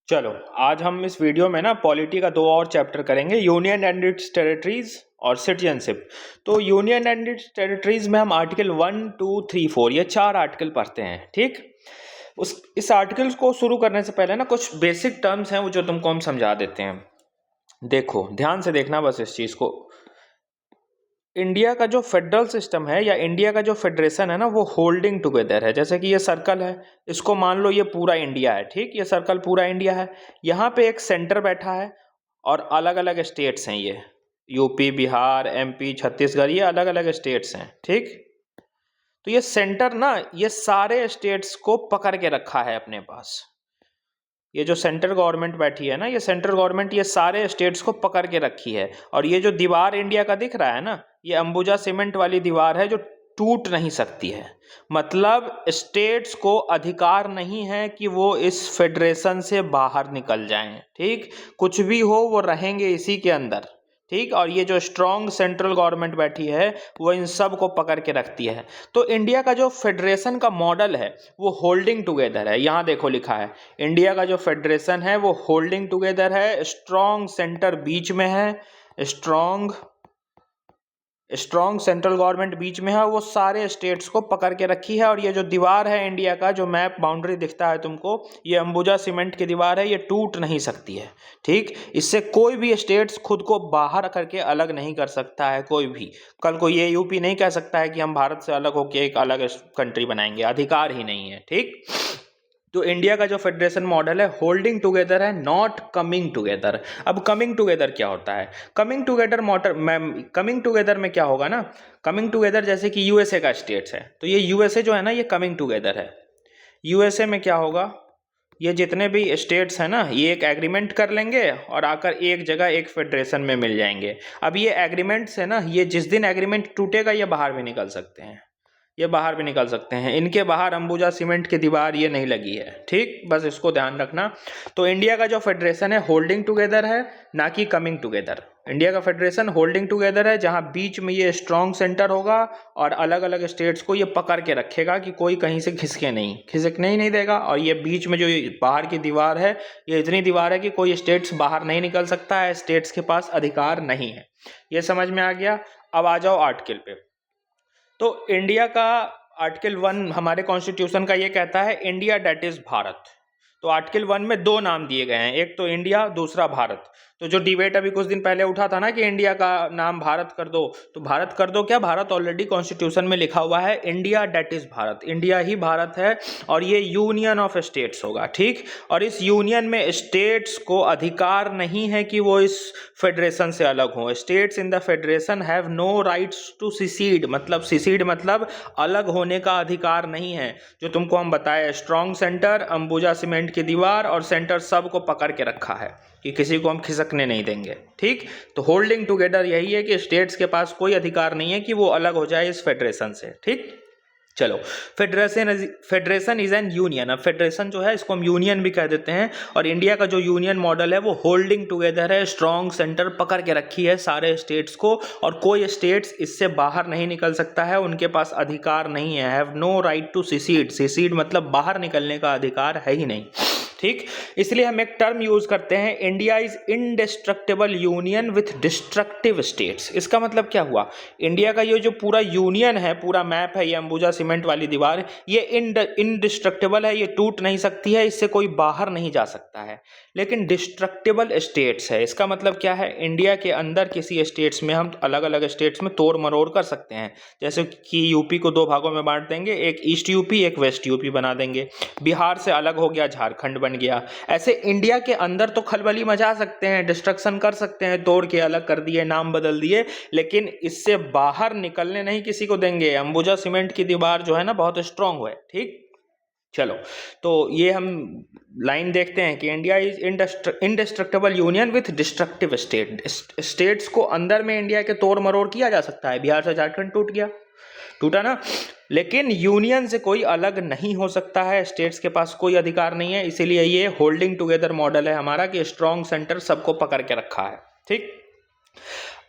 चलो, आज हम इस वीडियो में ना पॉलिटी का 2 और चैप्टर करेंगे, यूनियन एंड इट्स टेरिटरीज और सिटीजनशिप। तो यूनियन एंड इट्स टेरिटरीज में हम आर्टिकल 1, 2, 3, 4 ये 4 आर्टिकल पढ़ते हैं। ठीक, इस आर्टिकल्स को शुरू करने से पहले ना कुछ बेसिक टर्म्स हैं वो जो तुमको हम समझा देते हैं। देखो, ध्यान से देखना बस इस चीज़ को। इंडिया का जो फेडरल सिस्टम है या इंडिया का जो फेडरेशन है ना, वो होल्डिंग टुगेदर है। जैसे कि ये सर्कल है, इसको मान लो ये पूरा इंडिया है। ठीक, ये सर्कल पूरा इंडिया है। यहाँ पे एक सेंटर बैठा है और अलग अलग स्टेट्स हैं। ये यूपी, बिहार, एमपी, छत्तीसगढ़, ये अलग अलग स्टेट्स हैं। ठीक, तो ये सेंटर ना ये सारे स्टेट्स को पकड़ के रखा है अपने पास। ये जो सेंट्रल गवर्नमेंट बैठी है ना, ये सेंट्रल गवर्नमेंट ये सारे स्टेट्स को पकड़ के रखी है। और ये जो दीवार इंडिया का दिख रहा है ना, ये अंबुजा सीमेंट वाली दीवार है जो टूट नहीं सकती है। मतलब स्टेट्स को अधिकार नहीं है कि वो इस फेडरेशन से बाहर निकल जाएं। ठीक, कुछ भी हो वो रहेंगे इसी के अंदर। ठीक, और ये जो स्ट्रॉन्ग सेंट्रल गवर्नमेंट बैठी है वो इन सब को पकड़ के रखती है। तो इंडिया का जो फेडरेशन का मॉडल है वो होल्डिंग टुगेदर है। यहाँ देखो लिखा है, इंडिया का जो फेडरेशन है वो होल्डिंग टुगेदर है। स्ट्रॉन्ग सेंटर बीच में है, स्ट्रॉन्ग सेंट्रल गवर्नमेंट बीच में है, वो सारे स्टेट्स को पकड़ के रखी है। और ये जो दीवार है इंडिया का, जो मैप बाउंड्री दिखता है तुमको, ये अंबुजा सीमेंट की दीवार है, ये टूट नहीं सकती है। ठीक, इससे कोई भी स्टेट्स खुद को बाहर करके अलग नहीं कर सकता है। कोई भी कल को ये यूपी नहीं कह सकता है कि हम भारत से अलग होकर एक अलग कंट्री बनाएंगे, अधिकार ही नहीं है। ठीक, तो इंडिया का जो फेडरेशन मॉडल है होल्डिंग टुगेदर है, नॉट कमिंग टुगेदर। अब कमिंग टुगेदर क्या होता है? कमिंग टुगेदर में क्या होगा ना, कमिंग टुगेदर जैसे कि यूएसए का स्टेट्स है, तो ये यूएसए जो है ना ये कमिंग टुगेदर है। यूएसए में क्या होगा, ये जितने भी स्टेट्स हैं ना, ये एक एग्रीमेंट कर लेंगे और आकर एक जगह एक फेडरेशन में मिल जाएंगे। अब ये एग्रीमेंट्स है ना, ये जिस दिन एग्रीमेंट टूटेगा ये बाहर भी निकल सकते हैं, ये बाहर भी निकल सकते हैं। इनके बाहर अंबुजा सीमेंट की दीवार ये नहीं लगी है। ठीक, बस इसको ध्यान रखना। तो इंडिया का जो फेडरेशन है होल्डिंग टुगेदर है, ना कि कमिंग टुगेदर। इंडिया का फेडरेशन होल्डिंग टुगेदर है, जहां बीच में ये स्ट्रॉन्ग सेंटर होगा और अलग अलग स्टेट्स को ये पकड़ के रखेगा कि कोई कहीं से खिसकने ही नहीं देगा। और ये बीच में जो बाहर की दीवार है, ये इतनी दीवार है कि कोई स्टेट्स बाहर नहीं निकल सकता है, स्टेट्स के पास अधिकार नहीं है। ये समझ में आ गया। अब आ जाओ आर्टिकल पे। तो इंडिया का आर्टिकल 1 हमारे कॉन्स्टिट्यूशन का ये कहता है इंडिया डेट इज भारत। तो आर्टिकल 1 में 2 नाम दिए गए हैं, एक तो इंडिया, दूसरा भारत। तो जो डिबेट अभी कुछ दिन पहले उठा था ना कि इंडिया का नाम भारत कर दो, तो भारत कर दो क्या, भारत ऑलरेडी कॉन्स्टिट्यूशन में लिखा हुआ है India that is Bharat. India ही भारत है और ये यूनियन ऑफ स्टेट्स होगा। ठीक, और इस यूनियन में स्टेट्स को अधिकार नहीं है कि वो इस फेडरेशन से अलग हों। States in the federation have no rights to secede, मतलब सिसीड मतलब अलग होने का अधिकार नहीं है। जो तुमको हम बताए, स्ट्रॉन्ग सेंटर, अंबुजा सीमेंट की दीवार और सेंटर सब को पकड़ के रखा है कि किसी को हम खिसकने नहीं देंगे। ठीक, तो होल्डिंग टुगेदर यही है कि स्टेट्स के पास कोई अधिकार नहीं है कि वो अलग हो जाए इस फेडरेशन से। ठीक, चलो, फेडरेशन इज एन यूनियन। अब फेडरेशन जो है इसको हम यूनियन भी कह देते हैं। और इंडिया का जो यूनियन मॉडल है वो होल्डिंग टुगेदर है, स्ट्रॉन्ग सेंटर पकड़ के रखी है सारे स्टेट्स को, और कोई स्टेट्स इससे बाहर नहीं निकल सकता है, उनके पास अधिकार नहीं है। Have no right to secede, secede मतलब बाहर निकलने का अधिकार है ही नहीं। ठीक, इसलिए हम एक टर्म यूज करते हैं, India is indestructible union with destructive states. इसका मतलब क्या हुआ, इंडिया का ये जो पूरा यूनियन है, पूरा मैप है, ये अंबुजा सीमेंट वाली दीवार, ये इनडिस्ट्रक्टिबल है, ये टूट नहीं सकती है, इससे कोई बाहर नहीं जा सकता है। लेकिन डिस्ट्रक्टिबल स्टेट्स है, इसका मतलब क्या है, इंडिया के अंदर किसी स्टेट्स में हम अलग अलग स्टेट्स में तोड़ मरोड़ कर सकते हैं। जैसे कि यूपी को 2 भागों में बांट देंगे, एक ईस्ट यूपी एक वेस्ट यूपी बना देंगे, बिहार से अलग हो गया, झारखंड बन गया। ऐसे इंडिया के अंदर तो खलबली मचा सकते हैं, डिस्ट्रक्शन कर सकते हैं, तोड़ के अलग कर दिए, नाम बदल दिए, लेकिन इससे बाहर निकलने नहीं किसी को देंगे। अंबुजा सीमेंट की दीवार जो है ना बहुत स्ट्रांग है। ठीक, चलो, तो ये हम लाइन देखते हैं कि India is indestructible union with destructive state. States को अंदर में इंडिया के तोड़ मरोड़ किया जा सकता है। बिहार से झारखंड टूट गया, टूटा ना, लेकिन यूनियन से कोई अलग नहीं हो सकता है, स्टेट्स के पास कोई अधिकार नहीं है। इसीलिए ये होल्डिंग टुगेदर मॉडल है हमारा कि स्ट्रॉन्ग सेंटर सबको पकड़ के रखा है। ठीक,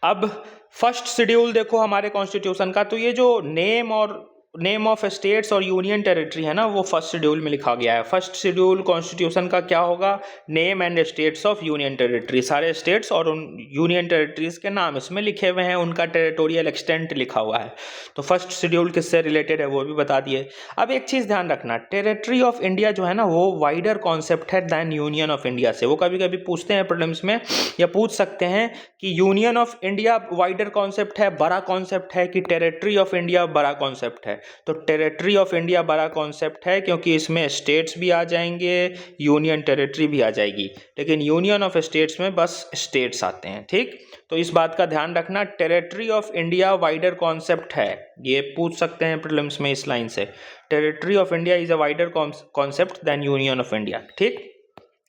अब फर्स्ट शेड्यूल देखो हमारे कॉन्स्टिट्यूशन का, तो ये जो नेम और नेम ऑफ स्टेट्स और यूनियन टेरिटरी है ना, वो फर्स्ट शेड्यूल में लिखा गया है। फर्स्ट शेड्यूल कॉन्स्टिट्यूशन का क्या होगा, name and states of union territory, सारे स्टेट्स और उन यूनियन टेरिटरीज के नाम इसमें लिखे हुए हैं, उनका टेरिटोरियल एक्सटेंट लिखा हुआ है। तो फर्स्ट शेड्यूल किससे रिलेटेड है वो भी बता दिए। अब एक चीज़ ध्यान रखना, टेरिटरी ऑफ इंडिया जो है ना वो वाइडर कॉन्सेप्ट है दैन यूनियन ऑफ इंडिया से। वो कभी कभी पूछते हैं प्रीलिम्स में, या पूछ सकते हैं कि union of India wider concept है, बड़ा कॉन्सेप्ट है, कि टेरिटरी ऑफ इंडिया बड़ा कॉन्सेप्ट है। तो टेरिटरी ऑफ इंडिया बड़ा कॉन्सेप्ट है क्योंकि इसमें स्टेट्स भी आ जाएंगे, यूनियन टेरिटरी भी आ जाएगी, लेकिन यूनियन ऑफ स्टेट्स में बस स्टेट्स आते हैं। ठीक, तो इस बात का ध्यान रखना, territory of India wider concept है, ये पूछ सकते हैं प्रीलिम्स में इस लाइन से। Territory of India is a wider concept than union of India. ठीक,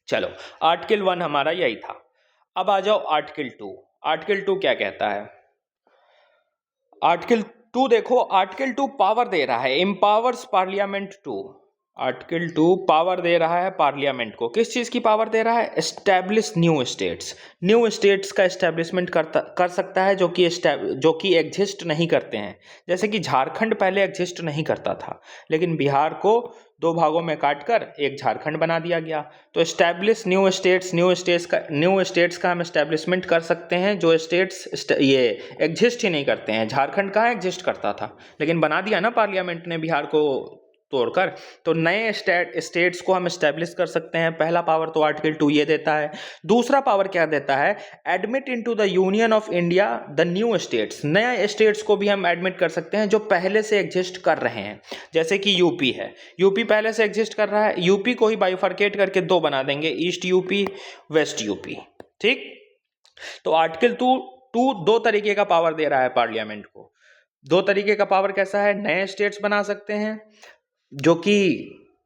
चलो आर्टिकल 1 हमारा यही था। अब आ जाओ आर्टिकल 2। आर्टिकल 2 क्या कहता है? आर्टिकल 2 देखो, आर्टिकल 2 पावर दे रहा है, empowers parliament too. Article 2 power दे रहा है पार्लियामेंट को, किस चीज़ की पावर दे रहा है? Establish new states. New states का एस्टैब्लिशमेंट कर सकता है जो कि एग्जिस्ट नहीं करते हैं। जैसे कि झारखंड पहले एग्जिस्ट नहीं करता था, लेकिन बिहार को 2 भागों में काटकर एक झारखंड बना दिया गया। तो एस्टैब्लिश न्यू स्टेट्स का हम एस्टैब्लिशमेंट कर सकते हैं जो स्टेट्स ये एग्जिस्ट ही नहीं करते हैं। झारखंड कहाँ एग्जिस्ट करता था, लेकिन बना दिया ना पार्लियामेंट ने बिहार को तोड़कर। तो नए स्टेट्स को हम एस्टैब्लिश कर सकते हैं। पहला पावर तो आर्टिकल 2 ये देता है। दूसरा पावर क्या देता है? Admit into the union of India the new states. नए स्टेट्स को भी हम एडमिट कर सकते हैं जो पहले से एग्जिस्ट कर रहे हैं। जैसे कि यूपी है, यूपी पहले से एग्जिस्ट कर रहा है, यूपी को ही बाइफर्केट करके 2 बना देंगे, ईस्ट यूपी, वेस्ट यूपी। ठीक, तो आर्टिकल 2 2 तरीके का पावर दे रहा है पार्लियामेंट को। 2 तरीके का पावर कैसा है? नए स्टेट्स बना सकते हैं जो कि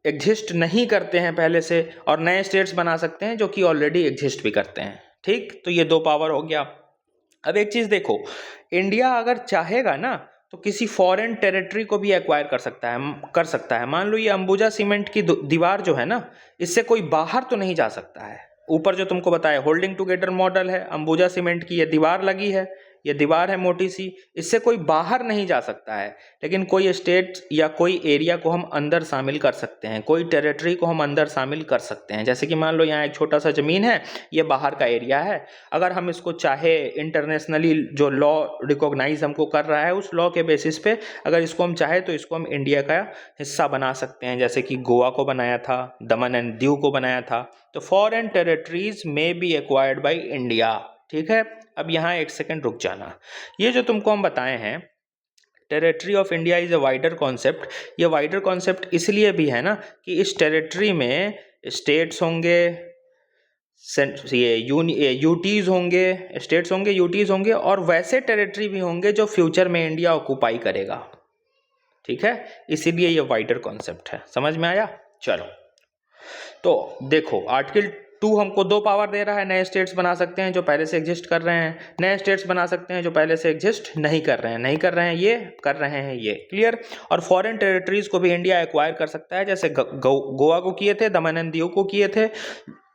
एग्जिस्ट नहीं करते हैं पहले से, और नए स्टेट्स बना सकते हैं जो कि ऑलरेडी एग्जिस्ट भी करते हैं। ठीक, तो ये 2 पावर हो गया। अब एक चीज़ देखो, इंडिया अगर चाहेगा ना तो किसी फॉरेन टेरिटरी को भी एक्वायर कर सकता है। मान लो ये अंबुजा सीमेंट की दीवार जो है ना, इससे कोई बाहर तो नहीं जा सकता है। ऊपर जो तुमको बताया होल्डिंग टुगेदर मॉडल है, अंबुजा सीमेंट की ये दीवार लगी है, ये दीवार है मोटी सी, इससे कोई बाहर नहीं जा सकता है। लेकिन कोई स्टेट या कोई एरिया को हम अंदर शामिल कर सकते हैं, कोई टेरिटरी को हम अंदर शामिल कर सकते हैं। जैसे कि मान लो यहाँ एक छोटा सा ज़मीन है, ये बाहर का एरिया है, अगर हम इसको चाहे इंटरनेशनली जो लॉ रिकॉग्नाइज हमको कर रहा है उस लॉ के बेसिस पे अगर इसको हम चाहे तो इसको हम इंडिया का हिस्सा बना सकते हैं। जैसे कि गोवा को बनाया था, दमन एंड दीव को बनाया था। तो foreign territories may be acquired by India. ठीक है, अब यहाँ एक सेकंड रुक जाना। ये जो तुमको हम बताए हैं territory of India is a wider concept, ये वाइडर कॉन्सेप्ट इसलिए भी है ना कि इस टेरिटरी में स्टेट्स होंगे, ये यूटीज होंगे, स्टेट्स होंगे, यूटीज होंगे, और वैसे टेरिटरी भी होंगे जो फ्यूचर में इंडिया ऑक्यूपाई करेगा। ठीक है, इसीलिए ये वाइडर कॉन्सेप्ट है। समझ में आया? चलो, तो देखो आर्टिकल 2 हमको 2 पावर दे रहा है। नए स्टेट्स बना सकते हैं जो पहले से एग्जिस्ट कर रहे हैं, नए स्टेट्स बना सकते हैं जो पहले से एग्जिस्ट नहीं कर रहे हैं, ये कर रहे हैं, ये क्लियर। और फॉरेन टेरिटरीज को भी इंडिया एक्वायर कर सकता है, जैसे गोवा को किए थे, दमन एंड दीव को किए थे।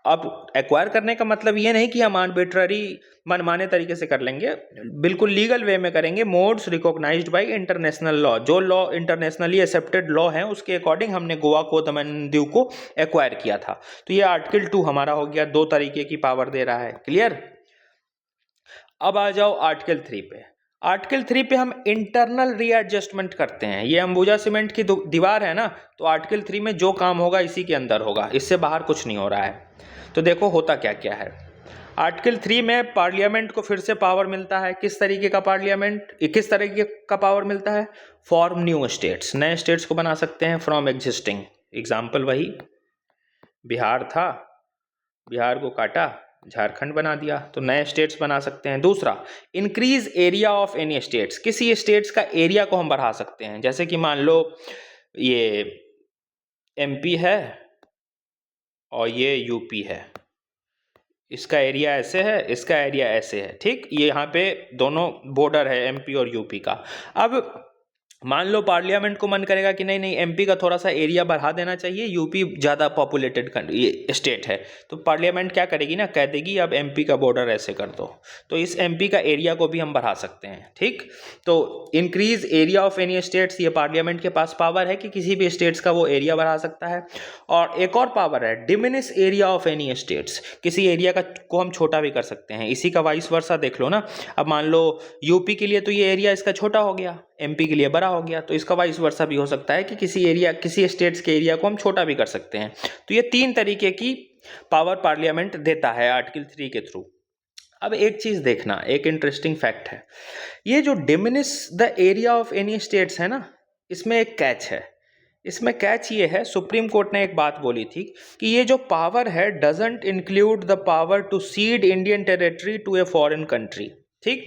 अब एक्वायर करने का मतलब ये नहीं कि हम आर्बिट्ररी मनमाने तरीके से कर लेंगे, बिल्कुल लीगल वे में करेंगे। Modes recognised by international law, जो लॉ इंटरनेशनली एक्सेप्टेड लॉ है उसके अकॉर्डिंग हमने गोवा को, दमन दीव को एक्वायर किया था। तो ये आर्टिकल 2 हमारा हो गया, 2 तरीके की पावर दे रहा है। क्लियर? अब आ जाओ आर्टिकल 3 पे। आर्टिकल 3 पे हम इंटरनल रीएडजस्टमेंट करते हैं। ये अंबुजा सीमेंट की दीवार है ना, तो आर्टिकल 3 में जो काम होगा इसी के अंदर होगा, इससे बाहर कुछ नहीं हो रहा है। तो देखो होता क्या क्या है। आर्टिकल 3 में पार्लियामेंट को फिर से पावर मिलता है। किस तरीके का पावर मिलता है? फॉर्म न्यू स्टेट्स, नए स्टेट्स को बना सकते हैं फ्रॉम एग्जिस्टिंग। एग्जाम्पल वही बिहार था, बिहार को काटा, झारखंड बना दिया, तो नए स्टेट्स बना सकते हैं। दूसरा, increase area of any states, किसी स्टेट्स का एरिया को हम बढ़ा सकते हैं। जैसे कि मान लो ये एमपी है और ये यूपी है, इसका एरिया ऐसे है, इसका एरिया ऐसे है। ठीक, ये यहाँ पे दोनों बॉर्डर है एमपी और यूपी का। अब मान लो पार्लियामेंट को मन करेगा कि नहीं नहीं एमपी का थोड़ा सा एरिया बढ़ा देना चाहिए, यूपी ज़्यादा पॉपुलेटेड ये स्टेट है, तो पार्लियामेंट क्या करेगी ना, कह देगी अब एमपी का बॉर्डर ऐसे कर दो, तो इस एमपी का एरिया को भी हम बढ़ा सकते हैं। ठीक, तो increase area of any states, ये पार्लियामेंट के पास पावर है कि किसी भी स्टेट्स का वो एरिया बढ़ा सकता है। और एक और पावर है diminish area of any states, किसी एरिया को हम छोटा भी कर सकते हैं। इसी का वाइस वर्सा देख लो ना, अब मान लो यूपी के लिए तो ये एरिया इसका छोटा हो गया, एमपी के लिए बड़ा हो गया, तो इसका वाइस वर्सा भी हो सकता है कि किसी स्टेट्स के एरिया को हम छोटा भी कर सकते हैं। तो ये 3 तरीके की पावर पार्लियामेंट देता है आर्टिकल 3 के थ्रू। अब एक चीज देखना, एक इंटरेस्टिंग फैक्ट है, ये जो diminish the area of any states है ना, इसमें एक कैच है। इसमें कैच ये है, सुप्रीम कोर्ट ने एक बात बोली थी कि ये जो पावर है doesn't include the power to cede Indian territory to a foreign country. ठीक,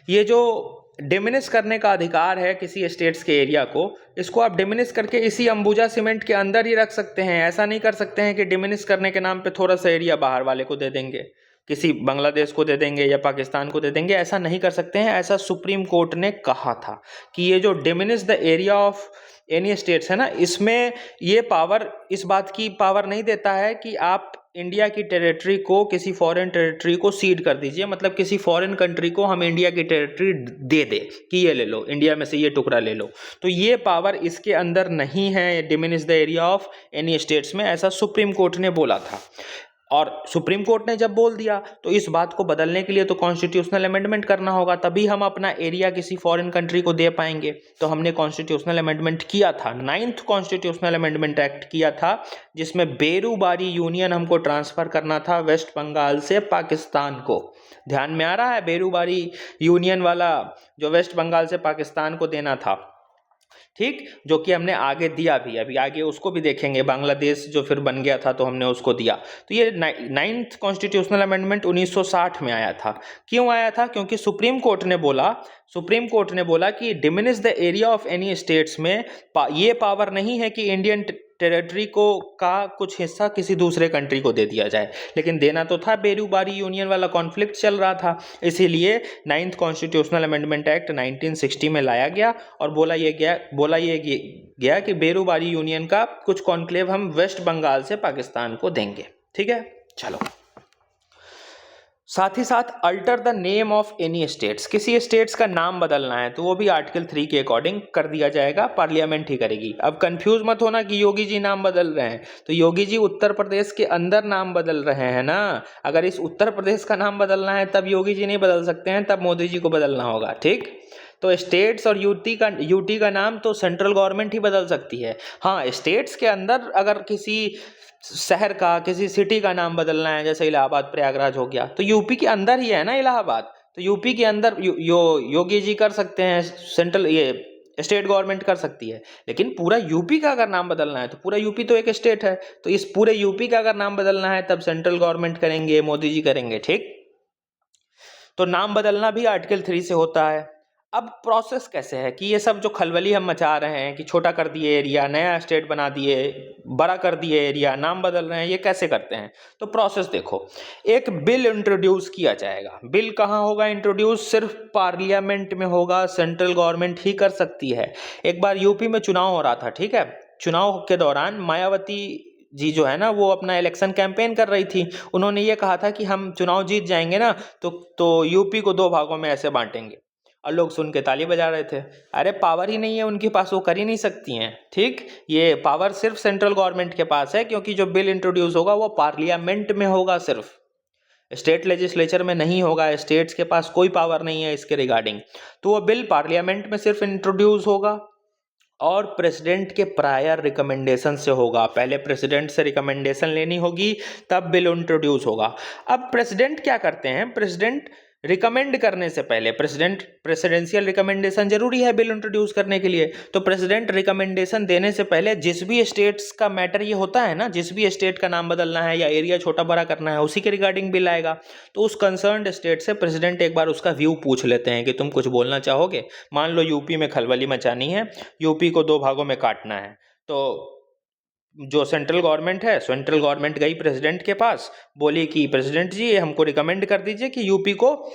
ये जो डिमिनिश करने का अधिकार है किसी स्टेट्स के एरिया को, इसको आप डिमिनिश करके इसी अंबुजा सीमेंट के अंदर ही रख सकते हैं। ऐसा नहीं कर सकते हैं कि डिमिनिश करने के नाम पे थोड़ा सा एरिया बाहर वाले को दे देंगे, किसी बांग्लादेश को दे देंगे या पाकिस्तान को दे देंगे, ऐसा नहीं कर सकते हैं। ऐसा सुप्रीम कोर्ट ने कहा था कि ये जो diminish the area of any states है ना, इसमें ये पावर, इस बात की पावर नहीं देता है कि आप इंडिया की टेरिटरी को किसी फॉरेन टेरिटरी को सीड कर दीजिए, मतलब किसी फॉरेन कंट्री को हम इंडिया की टेरिटरी दे दे कि ये ले लो, इंडिया में से ये टुकड़ा ले लो, तो ये पावर इसके अंदर नहीं है diminish the area of any states में, ऐसा सुप्रीम कोर्ट ने बोला था। और सुप्रीम कोर्ट ने जब बोल दिया तो इस बात को बदलने के लिए तो कॉन्स्टिट्यूशनल अमेंडमेंट करना होगा, तभी हम अपना एरिया किसी फॉरेन कंट्री को दे पाएंगे। तो हमने कॉन्स्टिट्यूशनल अमेंडमेंट किया था, 9th कॉन्स्टिट्यूशनल अमेंडमेंट एक्ट किया था, जिसमें बेरूबारी यूनियन हमको ट्रांसफर करना था वेस्ट बंगाल से पाकिस्तान को। ध्यान में आ रहा है, बेरूबारी यूनियन वाला जो वेस्ट बंगाल से पाकिस्तान को देना था। ठीक, जो कि हमने आगे दिया भी, अभी आगे उसको भी देखेंगे, बांग्लादेश जो फिर बन गया था तो हमने उसको दिया। तो ये 9th कॉन्स्टिट्यूशनल अमेंडमेंट 1960 में आया था। क्यों आया था? क्योंकि सुप्रीम कोर्ट ने बोला कि diminish the area of any states में ये पावर नहीं है कि इंडियन टेरिटरी को का कुछ हिस्सा किसी दूसरे कंट्री को दे दिया जाए, लेकिन देना तो था, बेरूबारी यूनियन वाला कॉन्फ्लिक्ट चल रहा था, इसीलिए 9th कॉन्स्टिट्यूशनल अमेंडमेंट एक्ट 1960 में लाया गया और बोला ये गया कि बेरूबारी यूनियन का कुछ कॉन्क्लेव हम वेस्ट बंगाल से पाकिस्तान को देंगे। ठीक है, चलो। साथ ही साथ alter the name of any states, किसी स्टेट्स का नाम बदलना है तो वो भी आर्टिकल 3 के अकॉर्डिंग कर दिया जाएगा, पार्लियामेंट ही करेगी। अब कंफ्यूज मत होना कि योगी जी नाम बदल रहे हैं, तो योगी जी उत्तर प्रदेश के अंदर नाम बदल रहे हैं ना। अगर इस उत्तर प्रदेश का नाम बदलना है तब योगी जी नहीं बदल सकते हैं, तब मोदी जी को बदलना होगा। ठीक, तो स्टेट्स और यूटी का नाम तो सेंट्रल गवर्नमेंट ही बदल सकती है। हाँ, स्टेट्स के अंदर अगर किसी शहर का, किसी सिटी का नाम बदलना है, जैसे इलाहाबाद प्रयागराज हो गया, तो यूपी के अंदर ही है ना इलाहाबाद, तो यूपी के अंदर योगी जी कर सकते हैं, सेंट्रल ये स्टेट गवर्नमेंट कर सकती है। लेकिन पूरा यूपी का अगर नाम बदलना है तो पूरा यूपी तो एक स्टेट है, तो इस पूरे यूपी का अगर नाम बदलना है तब सेंट्रल गवर्नमेंट करेंगे, मोदी जी करेंगे। ठीक, तो नाम बदलना भी आर्टिकल 3 से होता है। अब प्रोसेस कैसे है कि ये सब जो खलबली हम मचा रहे हैं कि छोटा कर दिए एरिया, नया स्टेट बना दिए, बड़ा कर दिए एरिया, नाम बदल रहे हैं, ये कैसे करते हैं? तो प्रोसेस देखो, एक बिल इंट्रोड्यूस किया जाएगा। बिल कहाँ होगा इंट्रोड्यूस? सिर्फ पार्लियामेंट में होगा, सेंट्रल गवर्नमेंट ही कर सकती है। एक बार यूपी में चुनाव हो रहा था, ठीक है, चुनाव के दौरान मायावती जी जो है ना, वो अपना इलेक्शन कैंपेन कर रही थी। उन्होंने ये कहा था कि हम चुनाव जीत जाएंगे ना तो यूपी को 2 भागों में ऐसे बांटेंगे, और लोग सुन के ताली बजा रहे थे। अरे पावर ही नहीं है उनके पास, वो कर ही नहीं सकती हैं। ठीक, ये पावर सिर्फ सेंट्रल गवर्नमेंट के पास है, क्योंकि जो बिल इंट्रोड्यूस होगा वो पार्लियामेंट में होगा, सिर्फ स्टेट लेजिस्लेचर में नहीं होगा। स्टेट्स के पास कोई पावर नहीं है इसके रिगार्डिंग, तो वो बिल पार्लियामेंट में सिर्फ इंट्रोड्यूस होगा और प्रेसिडेंट के प्रायर रिकमेंडेशन से होगा। पहले प्रेसिडेंट से रिकमेंडेशन लेनी होगी, तब बिल इंट्रोड्यूस होगा। अब प्रेसिडेंट क्या करते हैं? प्रेसिडेंट रिकमेंड करने से पहले, प्रेसिडेंशियल रिकमेंडेशन जरूरी है बिल इंट्रोड्यूस करने के लिए, तो प्रेसिडेंट रिकमेंडेशन देने से पहले जिस भी स्टेट्स का मैटर ये होता है ना, जिस भी स्टेट का नाम बदलना है या एरिया छोटा बड़ा करना है, उसी के रिगार्डिंग बिल आएगा। तो उस कंसर्न्ड स्टेट से प्रेसिडेंट एक बार उसका व्यू पूछ लेते हैं कि तुम कुछ बोलना चाहोगे। मान लो यूपी में खलबली मचानी है, यूपी को 2 भागों में काटना है, तो जो सेंट्रल गवर्नमेंट है, सेंट्रल गवर्नमेंट गई प्रेसिडेंट के पास, बोली कि प्रेसिडेंट जी ये हमको रिकमेंड कर दीजिए कि यूपी को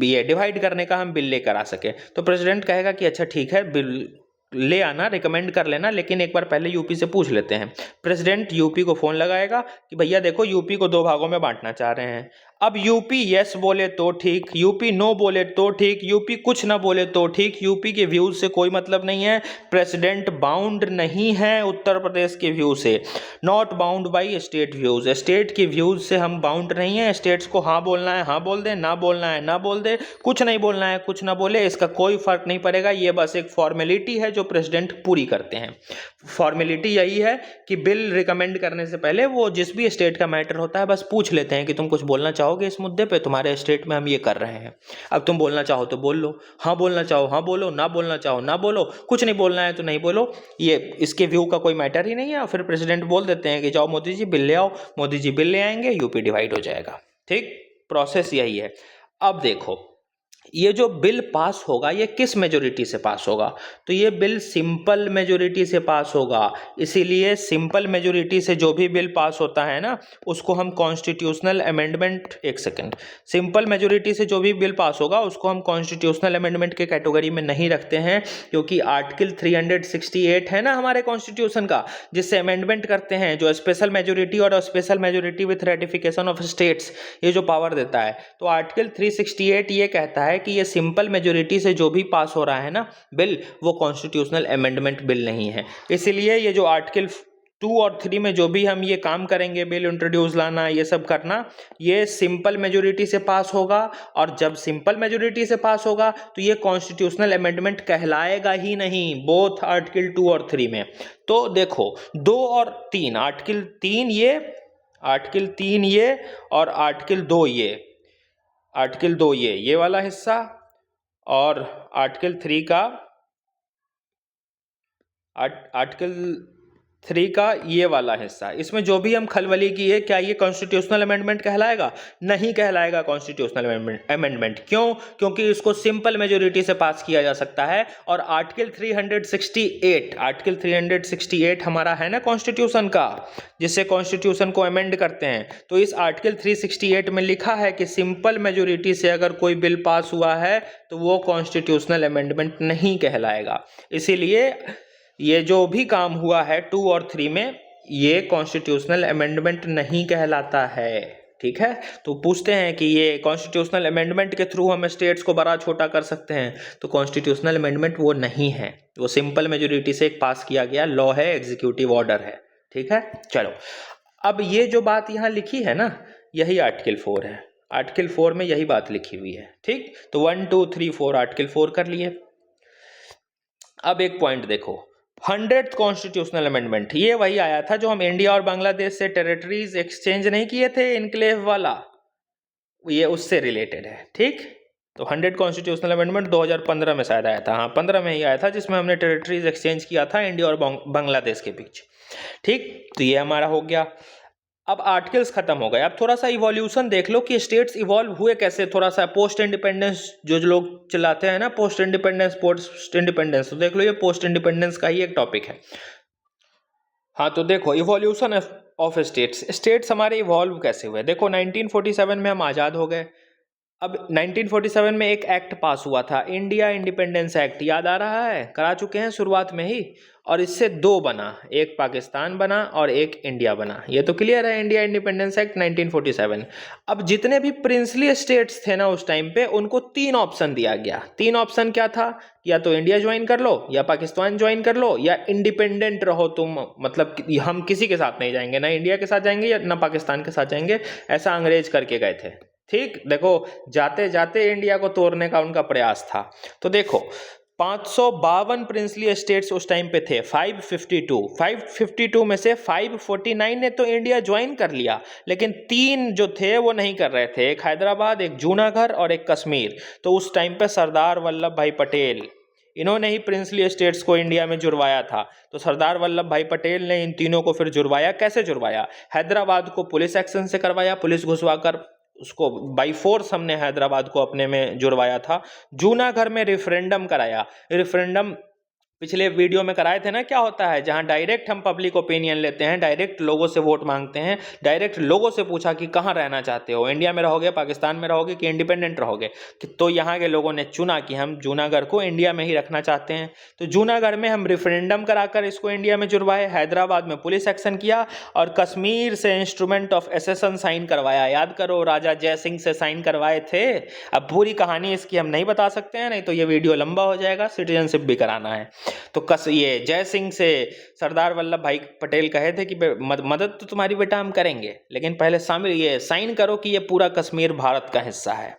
ये डिवाइड करने का हम बिल लेकर आ सके। तो प्रेसिडेंट कहेगा कि अच्छा ठीक है, बिल ले आना, रिकमेंड कर लेना, लेकिन एक बार पहले यूपी से पूछ लेते हैं। प्रेसिडेंट यूपी को फोन लगाएगा कि भैया देखो यूपी को 2 भागों में बांटना चाह रहे हैं। अब यूपी यस बोले तो ठीक, यूपी नो बोले तो ठीक, यूपी कुछ ना बोले तो ठीक, यूपी के व्यूज से कोई मतलब नहीं है। प्रेसिडेंट बाउंड नहीं है उत्तर प्रदेश के व्यू से, not bound by state views. State के व्यूज से हम बाउंड नहीं है। स्टेट्स को हाँ बोलना है हाँ बोल दे, ना बोलना है ना बोल दे, कुछ नहीं बोलना है कुछ ना बोले, इसका कोई फर्क नहीं पड़ेगा। ये बस एक फॉर्मेलिटी है जो प्रेसिडेंट पूरी करते हैं। फॉर्मेलिटी यही है कि बिल रिकमेंड करने से पहले वो जिस भी स्टेट का मैटर होता है बस पूछ लेते हैं कि तुम कुछ बोलना चाहोगे इस मुद्दे पे, तुम्हारे स्टेट में हम ये कर रहे हैं, अब तुम बोलना चाहो तो बोल लो, हाँ बोलना चाहो हाँ बोलो, ना बोलना चाहो ना बोलो, कुछ नहीं बोलना है तो नहीं बोलो, ये इसके व्यू का कोई मैटर ही नहीं है। और फिर प्रेसिडेंट बोल देते हैं कि जाओ मोदी जी बिल ले आओ, मोदी जी बिल ले आएंगे, यूपी डिवाइड हो जाएगा। ठीक, प्रोसेस यही है। अब देखो ये जो बिल पास होगा ये किस मेजोरिटी से पास होगा, तो ये बिल सिंपल मेजोरिटी से पास होगा। इसीलिए सिंपल मेजोरिटी से जो भी बिल पास होता है ना उसको हम कॉन्स्टिट्यूशनल अमेंडमेंट, एक सेकंड, सिंपल मेजोरिटी से जो भी बिल पास होगा उसको हम कॉन्स्टिट्यूशनल अमेंडमेंट के कैटेगरी में नहीं रखते हैं, क्योंकि आर्टिकल 368 है ना हमारे कॉन्स्टिट्यूशन का, जिससे अमेंडमेंट करते हैं, जो स्पेशल मेजोरिटी और special majority with ratification of states ये जो पावर देता है। तो आर्टिकल 368 ये कहता है कि ये सिंपल मेजोरिटी से जो भी पास हो रहा है ना बिल वो कॉन्स्टिट्यूशनल अमेंडमेंट बिल नहीं है। इसलिए ये जो आर्टिकल 2 और 3 में जो भी हम ये काम करेंगे, बिल इंट्रोड्यूस लाना ये सब करना, ये सिंपल मेजोरिटी से पास होगा। और जब सिंपल मेजोरिटी से पास होगा तो ये कॉन्स्टिट्यूशनल अमेंडमेंट कहलाएगा ही नहीं, बोथ आर्टिकल 2 और 3 में। तो देखो 2 और 3, आर्टिकल 3 ये, आर्टिकल 3 ये और आर्टिकल 2 ये, आर्टिकल 2 ये वाला हिस्सा और आर्टिकल 3 का, आर्टिकल 3 का ये वाला हिस्सा, इसमें जो भी हम खलबली की है, क्या ये कॉन्स्टिट्यूशनल अमेंडमेंट कहलाएगा? नहीं कहलाएगा कॉन्स्टिट्यूशनल अमेंडमेंट। क्यों? क्योंकि इसको सिंपल मेजोरिटी से पास किया जा सकता है। और आर्टिकल 368, आर्टिकल 368 हमारा है ना कॉन्स्टिट्यूशन का, जिससे कॉन्स्टिट्यूशन को अमेंड करते हैं। तो इस आर्टिकल 368 में लिखा है कि सिंपल मेजोरिटी से अगर कोई बिल पास हुआ है तो वो कॉन्स्टिट्यूशनल अमेंडमेंट नहीं कहलाएगा। इसीलिए ये जो भी काम हुआ है 2 और 3 में ये कॉन्स्टिट्यूशनल अमेंडमेंट नहीं कहलाता है। ठीक है, तो पूछते हैं कि ये कॉन्स्टिट्यूशनल अमेंडमेंट के थ्रू हम स्टेट्स को बड़ा छोटा कर सकते हैं, तो कॉन्स्टिट्यूशनल अमेंडमेंट वो नहीं है, वो सिंपल मेजोरिटी से एक पास किया गया लॉ है, एग्जीक्यूटिव ऑर्डर है। ठीक है, चलो अब ये जो बात यहाँ लिखी है ना यही आर्टिकल 4 है, आर्टिकल 4 में यही बात लिखी हुई है। ठीक, तो 1 2 3 4 आर्टिकल 4 कर लिए। अब एक पॉइंट देखो, 100th कॉन्स्टिट्यूशनल अमेंडमेंट, ये वही आया था जो हम इंडिया और बांग्लादेश से टेरिटरीज एक्सचेंज नहीं किए थे, इनक्लेव वाला, ये उससे रिलेटेड है। ठीक, तो 100 कॉन्स्टिट्यूशनल अमेंडमेंट 2015 में शायद आया था, हाँ 15 में ही आया था, जिसमें हमने टेरिटरीज एक्सचेंज किया था इंडिया और बांग्लादेश के बीच। ठीक, तो ये हमारा हो गया। अब आर्टिकल्स खत्म हो गए, अब थोड़ा सा इवोल्यूशन देख लो कि स्टेट्स इवॉल्व हुए कैसे, थोड़ा सा पोस्ट इंडिपेंडेंस जो लोग चलाते हैं ना, पोस्ट इंडिपेंडेंस, तो देख लो ये पोस्ट इंडिपेंडेंस का ही एक टॉपिक है। हाँ तो देखो इवोल्यूशन ऑफ स्टेट्स हमारे इवॉल्व कैसे हुए। देखो 1947 में हम आज़ाद हो गए। अब 1947 में एक एक्ट पास हुआ था, इंडिया इंडिपेंडेंस एक्ट, याद आ रहा है, करा चुके हैं शुरुआत में ही। और इससे 2 बना, एक पाकिस्तान बना और एक इंडिया बना, ये तो क्लियर है, इंडिया इंडिपेंडेंस एक्ट 1947। अब जितने भी प्रिंसली स्टेट्स थे ना उस टाइम पे, उनको 3 ऑप्शन दिया गया। 3 ऑप्शन क्या था, या तो इंडिया ज्वाइन कर लो, या पाकिस्तान ज्वाइन कर लो, या इंडिपेंडेंट रहो तुम, मतलब हम किसी के साथ नहीं जाएंगे, ना इंडिया के साथ जाएंगे या ना पाकिस्तान के साथ जाएंगे, ऐसा अंग्रेज करके गए थे। ठीक, देखो जाते जाते इंडिया को तोड़ने का उनका प्रयास था। तो देखो 552 प्रिंसली स्टेट्स उस टाइम पे थे, 552 में से 549 ने तो इंडिया ज्वाइन कर लिया, लेकिन 3 जो थे वो नहीं कर रहे थे, एक हैदराबाद, एक जूनागढ़ और एक कश्मीर। तो उस टाइम पे सरदार वल्लभ भाई पटेल, इन्होंने ही प्रिंसली स्टेट्स को इंडिया में जुड़वाया था। तो सरदार वल्लभ भाई पटेल ने इन तीनों को फिर जुड़वाया। कैसे जुड़वाया? हैदराबाद को पुलिस एक्शन से करवाया, पुलिस घुसवाकर उसको बाई फोर्स हमने हैदराबाद को अपने में जुड़वाया था। जूनागढ़ में रेफरेंडम कराया, रेफरेंडम पिछले वीडियो में कराए थे ना, क्या होता है जहां डायरेक्ट हम पब्लिक ओपिनियन लेते हैं, डायरेक्ट लोगों से वोट मांगते हैं, डायरेक्ट लोगों से पूछा कि कहाँ रहना चाहते हो, इंडिया में रहोगे, पाकिस्तान में रहोगे कि इंडिपेंडेंट रहोगे, तो यहाँ के लोगों ने चुना कि हम जूनागढ़ को इंडिया में ही रखना चाहते हैं। तो जूनागढ़ में हम रेफरेंडम कराकर इसको इंडिया में जुड़वाए, हैदराबाद में पुलिस एक्शन किया और कश्मीर से इंस्ट्रूमेंट ऑफ एसेशन साइन करवाया। याद करो, राजा जय सिंह से साइन करवाए थे। अब पूरी कहानी इसकी हम नहीं बता सकते हैं, नहीं तो ये वीडियो लंबा हो जाएगा, सिटीजनशिप भी कराना है। तो ये जय सिंह से सरदार वल्लभ भाई पटेल कहे थे कि मदद तो तुम्हारी बेटा हम करेंगे, लेकिन पहले शामिल ये साइन करो कि ये पूरा कश्मीर भारत का हिस्सा है।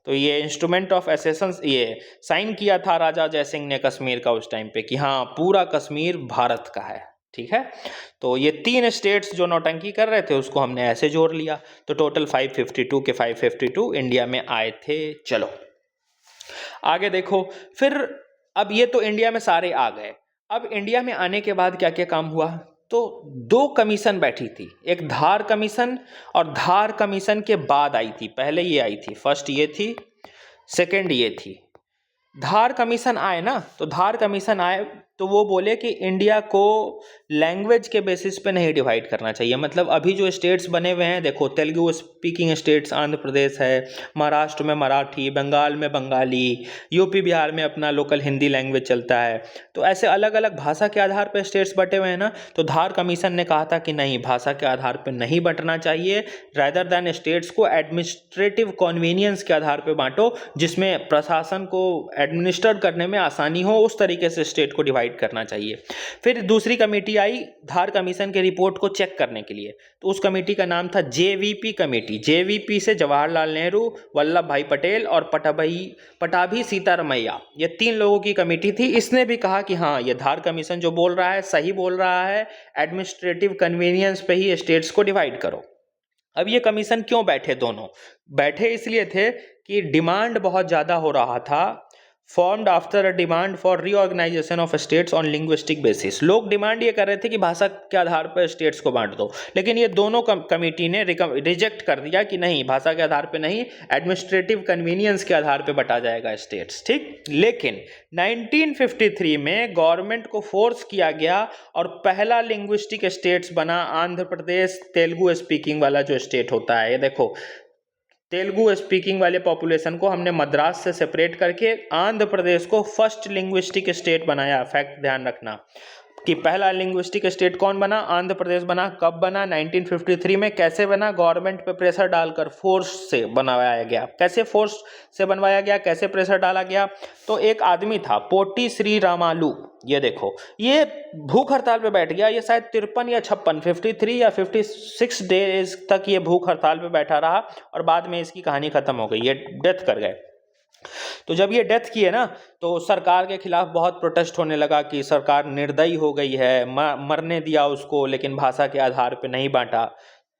तो ये इंस्ट्रूमेंट ऑफ एसेशन ये साइन किया था राजा जय सिंह ने कश्मीर का उस टाइम पे कि हाँ पूरा कश्मीर भारत का है। ठीक है, तो ये 3 स्टेट्स जो नौटंकी कर रहे थे उसको हमने ऐसे जोड़ लिया, तो टोटल 552 के 552 इंडिया में आए थे। चलो आगे देखो, फिर अब ये तो इंडिया में सारे आ गए। अब इंडिया में आने के बाद क्या क्या काम हुआ, तो 2 कमीशन बैठी थी, एक धार कमीशन और धार कमीशन के बाद आई थी, पहले ये आई थी, फर्स्ट ये थी, सेकंड ये थी। धार कमीशन आए ना, तो धार कमीशन आए तो वो बोले कि इंडिया को लैंग्वेज के बेसिस पे नहीं डिवाइड करना चाहिए। मतलब अभी जो स्टेट्स बने हुए हैं, देखो तेलुगु स्पीकिंग स्टेट्स आंध्र प्रदेश है, महाराष्ट्र में मराठी, बंगाल में बंगाली, यूपी बिहार में अपना लोकल हिंदी लैंग्वेज चलता है। तो ऐसे अलग अलग भाषा के आधार पर स्टेट्स बटे हुए हैं ना, तो धार कमीशन ने कहा था कि नहीं, भाषा के आधार पर नहीं बंटना चाहिए, रादर दैन स्टेट्स को एडमिनिस्ट्रेटिव कन्वीनियंस के आधार पर बांटो, जिसमें प्रशासन को एडमिनिस्टर करने में आसानी हो, उस तरीके से स्टेट को डिवाइड करना चाहिए। फिर दूसरी कमेटी आई धार कमीशन के रिपोर्ट को चेक करने के लिए, तो उस कमेटी का नाम था जेवीपी कमेटी। जेवीपी से जवाहरलाल नेहरू, वल्लभ भाई पटेल और पटाभी सीतारमैया, ये 3 लोगों की कमेटी थी। इसने भी कहा कि हाँ ये धार कमीशन जो बोल रहा है सही बोल रहा है, एडमिनिस्ट्रेटिव कन्वीनियंस पे ही स्टेट्स को डिवाइड करो। अब ये कमीशन क्यों बैठे, दोनों बैठे इसलिए थे कि डिमांड बहुत ज़्यादा हो रहा था, formed after a demand for reorganisation of states on linguistic basis. लोग डिमांड ये कर रहे थे कि भाषा के आधार पर स्टेट्स को बांट दो, लेकिन ये दोनों कमेटी ने रिजेक्ट कर दिया कि नहीं, भाषा के आधार पे नहीं, एडमिनिस्ट्रेटिव कन्वीनियंस के आधार पे बटा जाएगा स्टेट्स। ठीक, लेकिन 1953 में गवर्नमेंट को फोर्स किया गया और पहला लिंग्विस्टिक स्टेट्स बना आंध्र प्रदेश, तेलुगु स्पीकिंग वाला जो स्टेट होता है। ये देखो, तेलुगु स्पीकिंग वाले पॉपुलेशन को हमने मद्रास से सेपरेट करके आंध्र प्रदेश को फर्स्ट लिंग्विस्टिक स्टेट बनाया। फैक्ट ध्यान रखना कि पहला लिंग्विस्टिक स्टेट कौन बना, आंध्र प्रदेश बना। कब बना, 1953 में। कैसे बना, गवर्नमेंट पे प्रेशर डालकर फोर्स से बनवाया गया। कैसे फोर्स से बनवाया गया, कैसे प्रेशर डाला गया, तो एक आदमी था पोटी श्री रामालू, ये देखो, ये भूख हड़ताल पे बैठ गया। ये शायद 53 या 56, 53 या 56 डेज तक ये भूख हड़ताल पे बैठा रहा और बाद में इसकी कहानी खत्म हो गई, ये डेथ कर गए। तो जब ये डेथ की है ना, तो सरकार के खिलाफ बहुत प्रोटेस्ट होने लगा कि सरकार निर्दयी हो गई है, मरने दिया उसको लेकिन भाषा के आधार पे नहीं बांटा।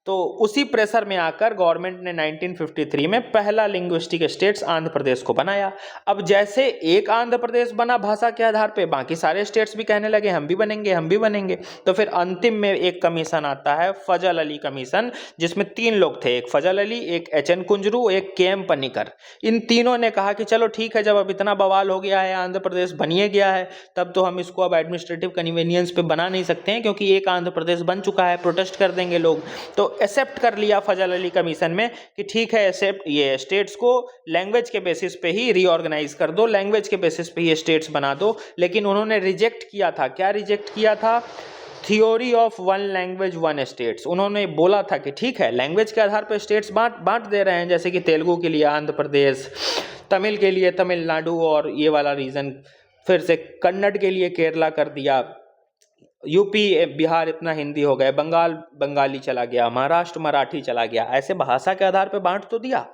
तो उसी प्रेशर में आकर गवर्नमेंट ने 1953 में पहला लिंग्विस्टिक स्टेट्स आंध्र प्रदेश को बनाया। अब जैसे एक आंध्र प्रदेश बना भाषा के आधार पे, बाकी सारे स्टेट्स भी कहने लगे हम भी बनेंगे, हम भी बनेंगे। तो फिर अंतिम में एक कमीशन आता है, फजल अली कमीशन, जिसमें 3 लोग थे, एक फजल अली, एक एच.एन. कुंजरू, एक के.एम. पनिकर। इन तीनों ने कहा कि चलो ठीक है, जब अब इतना बवाल हो गया है, आंध्र प्रदेश बनिए गया है, तब तो हम इसको अब एडमिनिस्ट्रेटिव कन्वीनियंस पे बना नहीं सकते हैं, क्योंकि एक आंध्र प्रदेश बन चुका है, प्रोटेस्ट कर देंगे लोग। तो एक्सेप्ट कर लिया फजल अली कमीशन में कि ठीक है, एक्सेप्ट, ये स्टेट्स को लैंग्वेज के बेसिस पे ही रीऑर्गेनाइज कर दो, लैंग्वेज के बेसिस पे ही स्टेट्स बना दो। लेकिन उन्होंने रिजेक्ट किया था, क्या रिजेक्ट किया था, थ्योरी ऑफ 1 लैंग्वेज 1 स्टेट्स। उन्होंने बोला था कि ठीक है, लैंग्वेज के आधार पर स्टेट्स बांट दे रहे हैं, जैसे कि तेलुगु के लिए आंध्र प्रदेश, तमिल के लिए तमिलनाडु और ये वाला रीजन, फिर से कन्नड़ के लिए केरला कर दिया, यूपी बिहार इतना हिंदी हो गए, बंगाल बंगाली चला गया, महाराष्ट्र मराठी चला गया। ऐसे भाषा के आधार पे बांट तो दिया।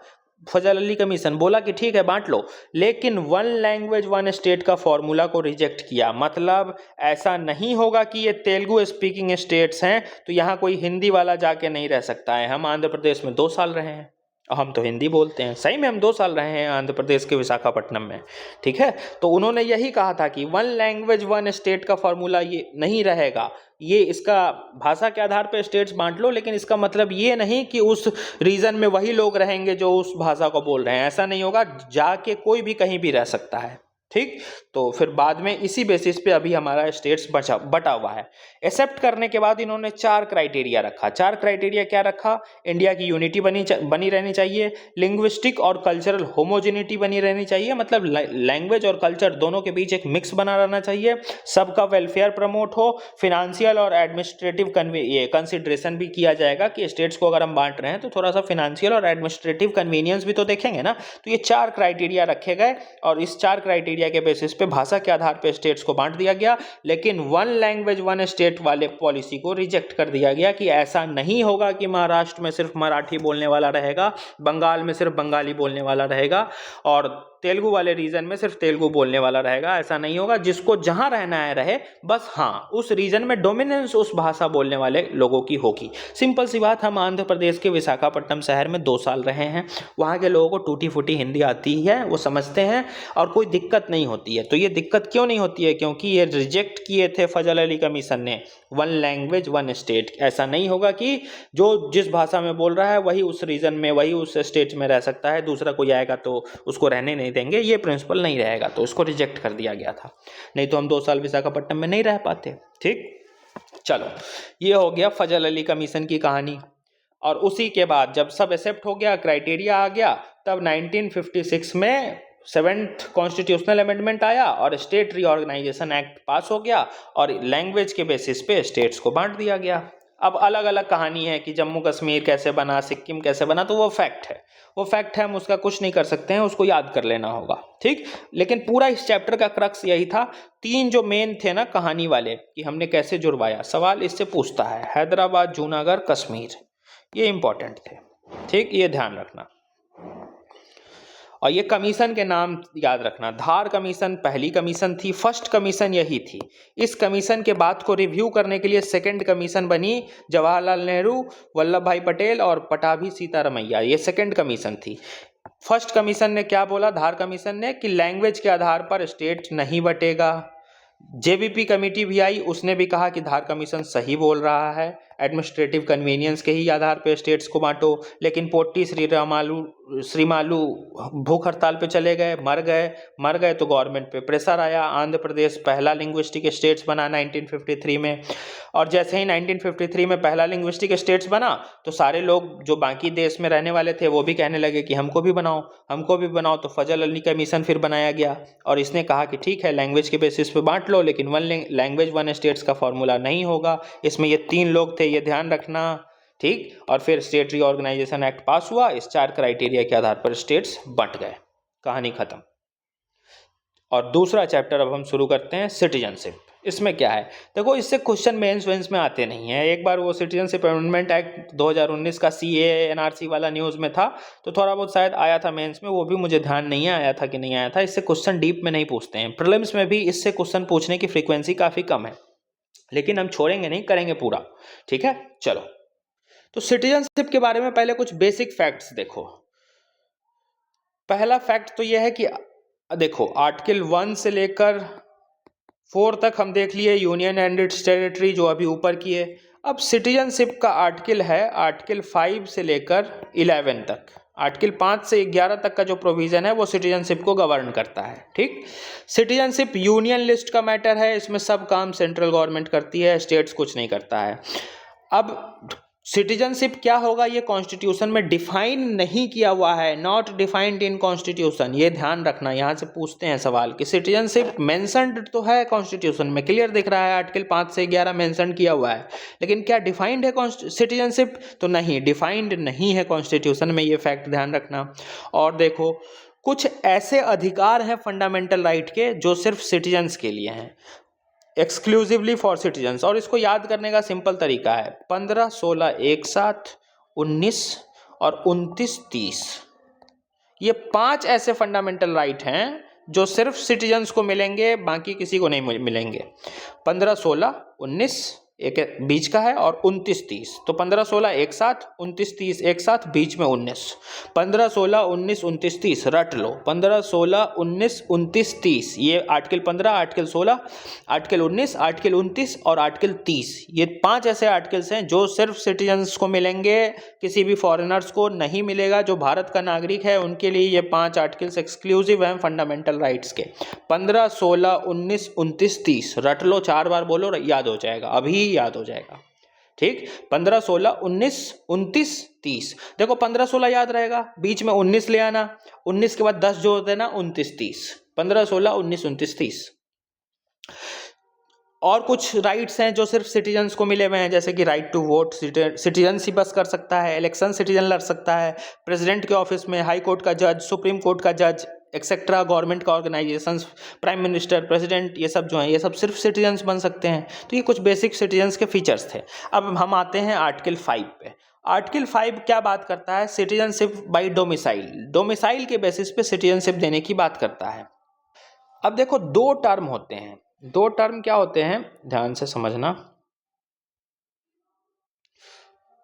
फजल अली कमीशन बोला कि ठीक है बांट लो, लेकिन 1 लैंग्वेज 1 स्टेट का फॉर्मूला को रिजेक्ट किया। मतलब ऐसा नहीं होगा कि ये तेलुगु स्पीकिंग स्टेट्स हैं तो यहाँ कोई हिंदी वाला जाके नहीं रह सकता है। हम आंध्र प्रदेश में 2 साल रहे हैं, हम तो हिंदी बोलते हैं, सही में हम 2 साल रहे हैं आंध्र प्रदेश के विशाखापट्टनम में, ठीक है। तो उन्होंने यही कहा था कि 1 लैंग्वेज 1 स्टेट का फॉर्मूला ये नहीं रहेगा, ये इसका भाषा के आधार पर स्टेट्स बांट लो, लेकिन इसका मतलब ये नहीं कि उस रीजन में वही लोग रहेंगे जो उस भाषा को बोल रहे हैं, ऐसा नहीं होगा, जाके कोई भी कहीं भी रह सकता है। ठीक। तो फिर बाद में इसी बेसिस पे अभी हमारा स्टेट्स बटा हुआ है। एक्सेप्ट करने के बाद इन्होंने 4 क्राइटेरिया रखा। 4 क्राइटेरिया क्या रखा? इंडिया की यूनिटी बनी रहनी चाहिए, लिंग्विस्टिक और कल्चरल होमोजेनिटी बनी रहनी चाहिए, मतलब लैंग्वेज और कल्चर दोनों के बीच एक मिक्स बना रहना चाहिए, सबका वेलफेयर प्रमोट हो, फिनेंशियल और एडमिनिस्ट्रेटिव कंसिडरेशन भी किया जाएगा कि स्टेट्स को अगर हम बांट रहे हैं तो थोड़ा सा फिनेंशियल और एडमिनिस्ट्रेटिव कन्वीनियंस भी तो देखेंगे ना। तो ये 4 क्राइटेरिया रखे गए और इस 4 क्राइटेरिया के बेसिस पे भाषा के आधार पे स्टेट्स को बांट दिया गया। लेकिन 1 लैंग्वेज 1 स्टेट वाले पॉलिसी को रिजेक्ट कर दिया गया कि ऐसा नहीं होगा कि महाराष्ट्र में सिर्फ मराठी बोलने वाला रहेगा, बंगाल में सिर्फ बंगाली बोलने वाला रहेगा और तेलुगु वाले रीजन में सिर्फ तेलुगु बोलने वाला रहेगा। ऐसा नहीं होगा, जिसको जहां रहना है रहे, बस हाँ उस रीजन में डोमिनेंस उस भाषा बोलने वाले लोगों की होगी। सिंपल सी बात, हम आंध्र प्रदेश के विशाखापट्टनम शहर में 2 साल रहे हैं, वहाँ के लोगों को टूटी फूटी हिंदी आती है, वो समझते हैं और कोई दिक्कत नहीं होती है। तो ये दिक्कत क्यों नहीं होती है? क्योंकि ये रिजेक्ट किए थे फजल अली कमीशन ने 1 लैंग्वेज 1 स्टेट। ऐसा नहीं होगा कि जो जिस भाषा में बोल रहा है वही उस रीजन में, वही उस स्टेट में रह सकता है, दूसरा कोई आएगा तो उसको रहने नहीं देंगे, ये प्रिंसिपल नहीं रहेगा। तो इसको रिजेक्ट कर दिया गया था, नहीं तो हम 2 साल विशाखापट्टनम में नहीं रह पाते। ठीक, चलो ये हो गया फजल अली कमीशन की कहानी। और उसी के बाद जब सब एक्सेप्ट हो गया, क्राइटेरिया आ गया, तब 1956 में 7th कॉन्स्टिट्यूशनल अमेंडमेंट आया और स्टेट रीऑर्गेनाइजेशन एक्ट पास हो गया और लैंग्वेज के बेसिस पे स्टेट्स को बांट दिया गया। अब अलग अलग कहानी है कि जम्मू कश्मीर कैसे बना, सिक्किम कैसे बना, तो वो फैक्ट है, वो फैक्ट है, हम उसका कुछ नहीं कर सकते हैं, उसको याद कर लेना होगा। ठीक, लेकिन पूरा इस चैप्टर का क्रक्स यही था। 3 जो मेन थे ना कहानी वाले कि हमने कैसे जुड़वाया, सवाल इससे पूछता है हैदराबाद, जूनागढ़, कश्मीर, ये इंपॉर्टेंट थे। ठीक, ये ध्यान रखना। और ये कमीशन के नाम याद रखना, धार कमीशन पहली कमीशन थी, फर्स्ट कमीशन यही थी। इस कमीशन के बात को रिव्यू करने के लिए 2nd कमीशन बनी, जवाहरलाल नेहरू, वल्लभ भाई पटेल और पटाभी सीतारमैया, ये 2nd कमीशन थी। फर्स्ट कमीशन ने क्या बोला, धार कमीशन ने, कि लैंग्वेज के आधार पर स्टेट नहीं बटेगा। जेबीपी कमेटी भी आई, उसने भी कहा कि धार कमीशन सही बोल रहा है, एडमिनिस्ट्रेटिव कन्वीनियंस के ही आधार पे स्टेट्स को बांटो। लेकिन पोट्टी श्रीमालू भूख हड़ताल पे चले गए, मर गए तो गवर्नमेंट पे प्रेशर आया। आंध्र प्रदेश पहला लिंग्विस्टिक स्टेट्स बना 1953 में, और जैसे ही 1953 में पहला लिंग्विस्टिक स्टेट्स बना तो सारे लोग जो बाकी देश में रहने वाले थे वो भी कहने लगे कि हमको भी बनाओ। तो फजल अली कमीशन फिर बनाया गया और इसने कहा कि ठीक है लैंग्वेज के बेसिस पे बांट लो, लेकिन 1 लैंग्वेज 1 स्टेट्स का फॉर्मूला नहीं होगा। इसमें ये 3 लोग थे, ये ध्यान रखना। ठीक, और फिर स्टेट रीऑर्गेनाइजेशन एक्ट पास हुआ, इस 4 क्राइटेरिया के आधार पर स्टेट्स बंट गए, कहानी खत्म। और दूसरा चैप्टर अब हम शुरू करते हैं, सिटीजनशिप। इसमें क्या है देखो, इससे क्वेश्चन मेंस में आते नहीं हैं। एक बार वो सिटीजनशिप अमेंडमेंट एक्ट 2019 का CAA NRC वाला न्यूज़ में था, तो थोड़ा बहुत शायद आया था मेंस में, वो भी मुझे ध्यान नहीं आया था कि नहीं आया था। इससे क्वेश्चन डीप में नहीं पूछते हैं, प्रीलिम्स में भी इससे क्वेश्चन पूछने की फ्रीक्वेंसी काफ़ी कम है, लेकिन हम छोड़ेंगे नहीं, करेंगे पूरा। ठीक है, चलो। तो सिटीजनशिप के बारे में पहले कुछ बेसिक फैक्ट्स देखो। पहला फैक्ट तो यह है कि देखो आर्टिकल 1 से लेकर 4 तक हम देख लिए, यूनियन एंड इट्स टेरिटरी जो अभी ऊपर की है। अब सिटीजनशिप का आर्टिकल है आर्टिकल 5 से लेकर 11 तक, आर्टिकल 5 से 11 तक का जो प्रोविजन है वो सिटीजनशिप को गवर्न करता है। ठीक, सिटीजनशिप यूनियन लिस्ट का मैटर है, इसमें सब काम सेंट्रल गवर्नमेंट करती है, स्टेट्स कुछ नहीं करता है। अब सिटीजनशिप क्या होगा ये कॉन्स्टिट्यूशन में डिफाइन नहीं किया हुआ है, नॉट डिफाइंड इन कॉन्स्टिट्यूशन, ये ध्यान रखना। यहाँ से पूछते हैं सवाल कि सिटीजनशिप मेंशन्ड तो है कॉन्स्टिट्यूशन में, क्लियर दिख रहा है, आर्टिकल 5 से 11 मेंशन किया हुआ है, लेकिन क्या डिफाइंड है सिटीजनशिप? तो नहीं, डिफाइंड नहीं है कॉन्स्टिट्यूशन में, ये फैक्ट ध्यान रखना। और देखो कुछ ऐसे अधिकार हैं फंडामेंटल राइट के जो सिर्फ सिटीजन्स के लिए हैं, एक्सक्लूसिवली फॉर सिटीजन्स। और इसको याद करने का सिंपल तरीका है 15, 16 एक साथ, 19 और 29, 30, ये 5 ऐसे फंडामेंटल राइट हैं जो सिर्फ सिटीजन्स को मिलेंगे, बाकी किसी को नहीं मिलेंगे। 15, 16, 19 एक बीच का है और 29-30, तो 15-16 एक साथ, 29-30 एक साथ, बीच में 19। 15-16-19-29-30 रट लो। 15-16-19-29-30 ये आर्टिकल 15, आर्टिकल 16, आर्टिकल 19, आर्टिकल 29 और आर्टिकल 30, ये 5 ऐसे आर्टिकल्स हैं जो सिर्फ सिटीजन्स को मिलेंगे, किसी भी फॉरेनर्स को नहीं मिलेगा। जो भारत का नागरिक है उनके लिए ये 5 आर्टिकल्स एक्सक्लूसिव हैं फंडामेंटल राइट्स के। 15-16-19-29-30 रट लो, 4 बार बोलो, याद हो जाएगा, अभी याद हो जाएगा। ठीक, 15-16-19-29-30। देखो 15-16 याद रहेगा, बीच में 19 ले आना, 19 के बाद 10 जोड़ देना, 29-30। 15-16-19-29-30। और कुछ राइट्स हैं जो सिर्फ सिटीजन्स को मिले हुए हैं, जैसे कि राइट टू वोट, सिटीजनशिप बस कर सकता है, इलेक्शन सिटीजन लड़ सकता है, प्रेसिडेंट के ऑफिस में, हाई कोर्ट का जज, सुप्रीम कोर्ट का जज, एक्सेट्रा, गवर्नमेंट का ऑर्गेनाइजेशंस, प्राइम मिनिस्टर, प्रेसिडेंट, ये सब जो हैं ये सब सिर्फ सिटीजन्स बन सकते हैं। तो ये कुछ बेसिक सिटीजन्स के फीचर्स थे। अब हम आते हैं आर्टिकल 5 पे। आर्टिकल 5 क्या बात करता है? सिटीजनशिप बाई डोमिसाइल, डोमिसाइल के बेसिस पे सिटीजनशिप देने की बात करता है। अब देखो 2 टर्म होते हैं, 2 टर्म क्या होते हैं, ध्यान से समझना।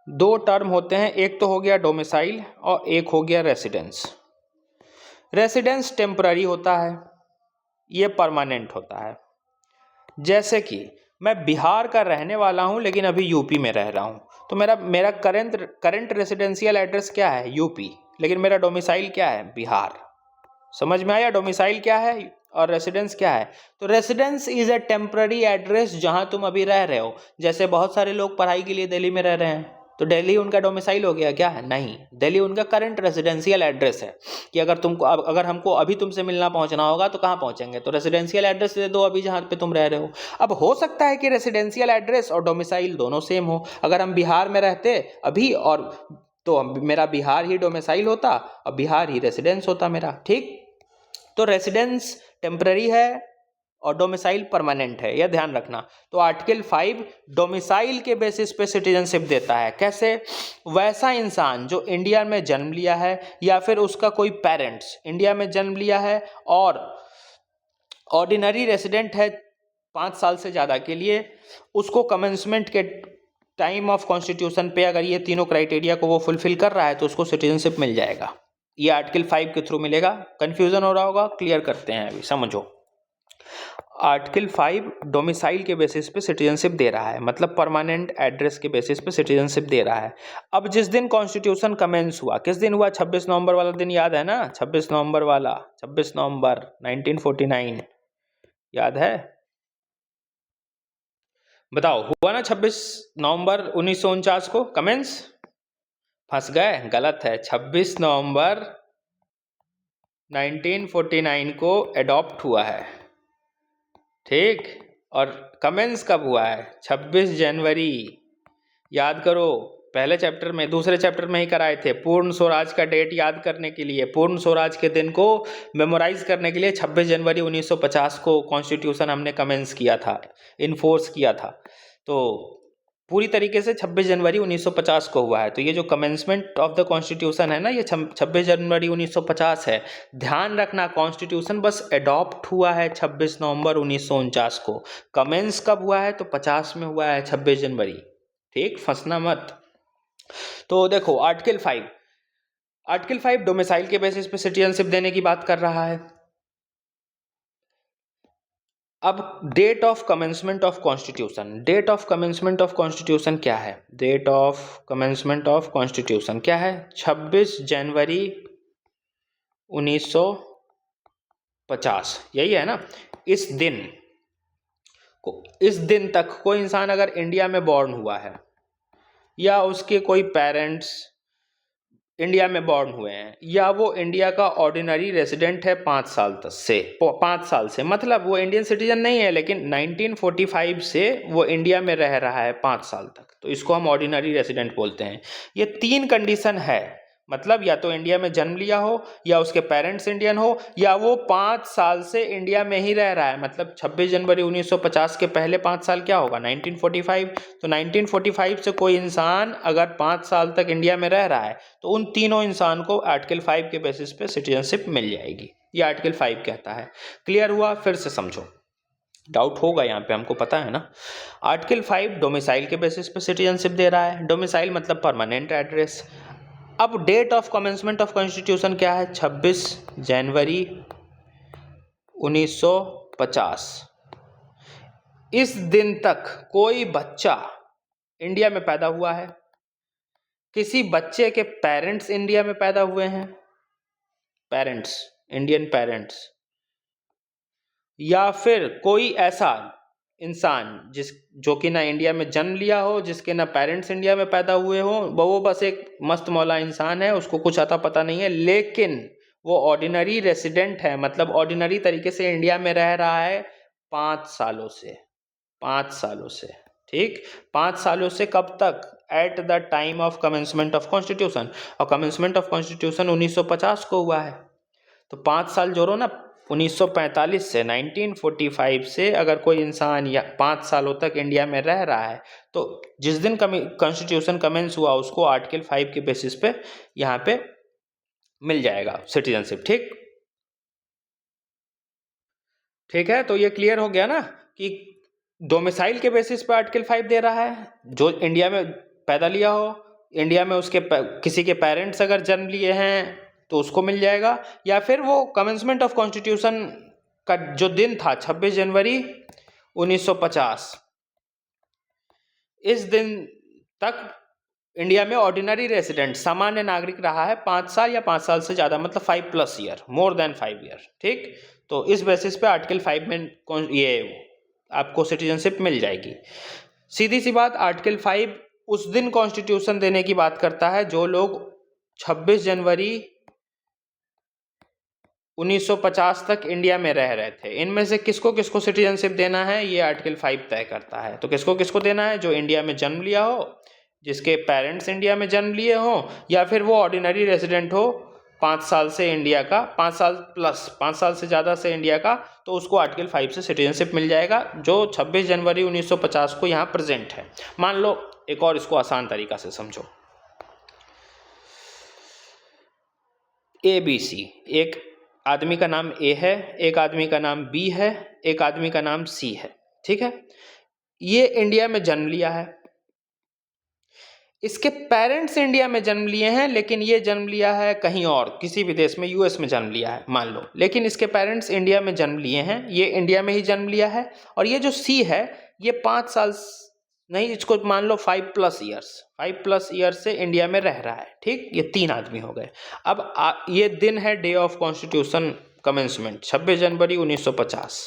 2 टर्म होते हैं, एक तो हो गया डोमिसाइल और एक हो गया रेसिडेंस। रेसिडेंस टेम्पररी होता है, ये परमानेंट होता है। जैसे कि मैं बिहार का रहने वाला हूं लेकिन अभी यूपी में रह रहा हूं, तो मेरा करंट रेसिडेंशियल एड्रेस क्या है? यूपी, लेकिन मेरा डोमिसाइल क्या है? बिहार। समझ में आया डोमिसाइल क्या है और रेसिडेंस क्या है? तो residence is a temporary address जहां तुम अभी रह रहे हो। जैसे बहुत सारे लोग पढ़ाई के लिए दिल्ली में रह रहे हैं, तो दिल्ली उनका डोमिसाइल हो गया क्या? है नहीं, दिल्ली उनका करंट रेसिडेंशियल एड्रेस है कि अगर हमको अभी तुमसे मिलना पहुंचना होगा तो कहाँ पहुंचेंगे? तो रेसिडेंशियल एड्रेस दे दो अभी जहाँ पे तुम रह रहे हो। अब हो सकता है कि रेसिडेंशियल एड्रेस और डोमिसाइल दोनों सेम हो। अगर हम बिहार में रहते अभी और तो मेरा बिहार ही डोमिसाइल होता और बिहार ही रेसिडेंस होता मेरा। ठीक, तो रेसिडेंस टेम्पररी है और डोमिसाइल परमानेंट है, यह ध्यान रखना। तो आर्टिकल 5 डोमिसाइल के बेसिस पे सिटीजनशिप देता है। कैसे? वैसा इंसान जो इंडिया में जन्म लिया है या फिर उसका कोई पेरेंट्स इंडिया में जन्म लिया है और ऑर्डिनरी रेसिडेंट है 5 साल से ज़्यादा के लिए, उसको कमेंसमेंट के टाइम ऑफ कॉन्स्टिट्यूशन पे अगर ये तीनों क्राइटेरिया को वो फुलफिल कर रहा है तो उसको सिटीजनशिप मिल जाएगा। ये आर्टिकल 5 के थ्रू मिलेगा। कंफ्यूजन हो रहा होगा, क्लियर करते हैं अभी, समझो। आर्टिकल 5 डोमिसाइल के बेसिस पे सिटीजनशिप दे रहा है, मतलब परमानेंट एड्रेस के बेसिस पे सिटीजनशिप दे रहा है। अब जिस दिन कॉन्स्टिट्यूशन कमेंस हुआ, किस दिन हुआ? 26 नवंबर वाला दिन याद है ना? 26 नवंबर वाला, 26 नवंबर 1949 याद है? बताओ, हुआ ना 26 नवंबर 1949 को कमेंस? फंस गए? गलत है, 26 नवंबर 1949 को एडॉप्ट हुआ है। ठीक, और कमेंस कब हुआ है? 26 जनवरी। याद करो, पहले चैप्टर में, दूसरे चैप्टर में ही कराए थे। पूर्ण स्वराज का डेट याद करने के लिए, पूर्ण स्वराज के दिन को मेमोराइज करने के लिए 26 जनवरी 1950 को कॉन्स्टिट्यूशन हमने कमेंस किया था, इन्फोर्स किया था। तो पूरी तरीके से 26 जनवरी 1950 को हुआ है। तो ये जो कमेंसमेंट ऑफ द कॉन्स्टिट्यूशन है ना, ये 26 जनवरी 1950 है। ध्यान रखना, कॉन्स्टिट्यूशन बस एडॉप्ट हुआ है 26 नवंबर 1949 को। कमेंस कब हुआ है? तो 50 में हुआ है, 26 जनवरी। ठीक, फंसना मत। तो देखो आर्टिकल 5 डोमिसाइल के बेसिस पे सिटीजनशिप देने की बात कर रहा है। अब date of commencement of constitution, date of commencement of constitution क्या है? Date of commencement of constitution क्या है? 26 जनवरी 1950, यही है ना? इस दिन तक कोई इंसान अगर इंडिया में बॉर्न हुआ है या उसके कोई पेरेंट्स इंडिया में बॉर्न हुए हैं या वो इंडिया का ऑर्डिनरी रेजिडेंट है 5 साल से, मतलब वो इंडियन सिटीजन नहीं है लेकिन 1945 से वो इंडिया में रह रहा है 5 साल तक, तो इसको हम ऑर्डिनरी रेजिडेंट बोलते हैं। ये 3 कंडीशन है, मतलब या तो इंडिया में जन्म लिया हो या उसके पेरेंट्स इंडियन हो या वो 5 साल से इंडिया में ही रह रहा है। मतलब 26 जनवरी 1950 के पहले 5 साल क्या होगा? 1945। तो 1945 से कोई इंसान अगर 5 साल तक इंडिया में रह रहा है तो उन तीनों इंसान को आर्टिकल 5 के बेसिस पे सिटीजनशिप मिल जाएगी। ये आर्टिकल 5 कहता है। क्लियर हुआ? फिर से समझो। डाउट होगा यहाँ पे, हमको पता है ना। आर्टिकल 5 डोमिसाइल के बेसिस पे सिटीजनशिप दे रहा है। डोमिसाइल मतलब परमानेंट एड्रेस। अब date of commencement of constitution क्या है? 26 जनवरी 1950। इस दिन तक कोई बच्चा इंडिया में पैदा हुआ है, किसी बच्चे के पेरेंट्स इंडिया में पैदा हुए हैं, पेरेंट्स, इंडियन पेरेंट्स, या फिर कोई ऐसा इंसान जो कि ना इंडिया में जन्म लिया हो, जिसके ना पेरेंट्स इंडिया में पैदा हुए हो, वो बस एक मस्त मौला इंसान है, उसको कुछ आता पता नहीं है, लेकिन वो ऑर्डिनरी रेसिडेंट है, मतलब ऑर्डिनरी तरीके से इंडिया में रह रहा है 5 सालों से। 5 सालों से, ठीक, 5 सालों से कब तक? At the time of commencement of constitution. और कमेंसमेंट ऑफ कॉन्स्टिट्यूशन 1950 को हुआ है, तो 5 साल जोड़ो ना, 1945 से 1945 से अगर कोई इंसान या 5 सालों तक इंडिया में रह रहा है, तो जिस दिन कॉन्स्टिट्यूशन कमेंस हुआ उसको आर्टिकल 5 के बेसिस पे यहाँ पे मिल जाएगा सिटीजनशिप। ठीक, ठीक है, तो ये क्लियर हो गया ना कि डोमिसाइल के बेसिस पे आर्टिकल 5 दे रहा है, जो इंडिया में पैदा लिया हो, इंडिया में उसके किसी के पेरेंट्स अगर जन्म लिए हैं तो उसको मिल जाएगा, या फिर वो कमेंसमेंट ऑफ कॉन्स्टिट्यूशन का जो दिन था 26 जनवरी 1950, इस दिन तक इंडिया में ऑर्डिनरी रेसिडेंट, सामान्य नागरिक रहा है 5 साल या 5 साल से ज़्यादा, मतलब 5+ ईयर, मोर देन 5 ईयर। ठीक, तो इस बेसिस पे आर्टिकल 5 में ये आपको सिटीजनशिप मिल जाएगी। सीधी सी बात, आर्टिकल 5 उस दिन कॉन्स्टिट्यूशन देने की बात करता है जो लोग 26 जनवरी 1950 तक इंडिया में रह रहे थे। इनमें से किसको किसको सिटीजनशिप देना है, ये आर्टिकल 5 तय करता है। तो किसको किसको देना है? जो इंडिया में जन्म लिया हो, जिसके पेरेंट्स इंडिया में जन्म लिए हों, या फिर वो ऑर्डिनरी रेजिडेंट हो 5 साल से इंडिया का, 5 साल प्लस, 5 साल से ज़्यादा से इंडिया का, तो उसको आर्टिकल 5 से सिटीजनशिप मिल जाएगा, जो 26 जनवरी 1950 को यहाँ प्रेजेंट है। मान लो एक और इसको आसान तरीका से समझो, ABC, एक आदमी का नाम A है, एक आदमी का नाम B है, एक आदमी का नाम C है। ठीक है, ये इंडिया में जन्म लिया है, इसके पेरेंट्स इंडिया में जन्म लिए हैं, लेकिन ये जन्म लिया है कहीं और, किसी विदेश में, US में जन्म लिया है मान लो, लेकिन इसके पेरेंट्स इंडिया में जन्म लिए हैं, ये इंडिया में ही जन्म लिया है। और ये जो C है, ये 5 साल नहीं, इसको मान लो 5+ ईयर्स, 5+ ईयर्स से इंडिया में रह रहा है। ठीक, ये 3 आदमी हो गए। अब ये दिन है डे ऑफ कॉन्स्टिट्यूशन कमेंसमेंट, 26 जनवरी 1950।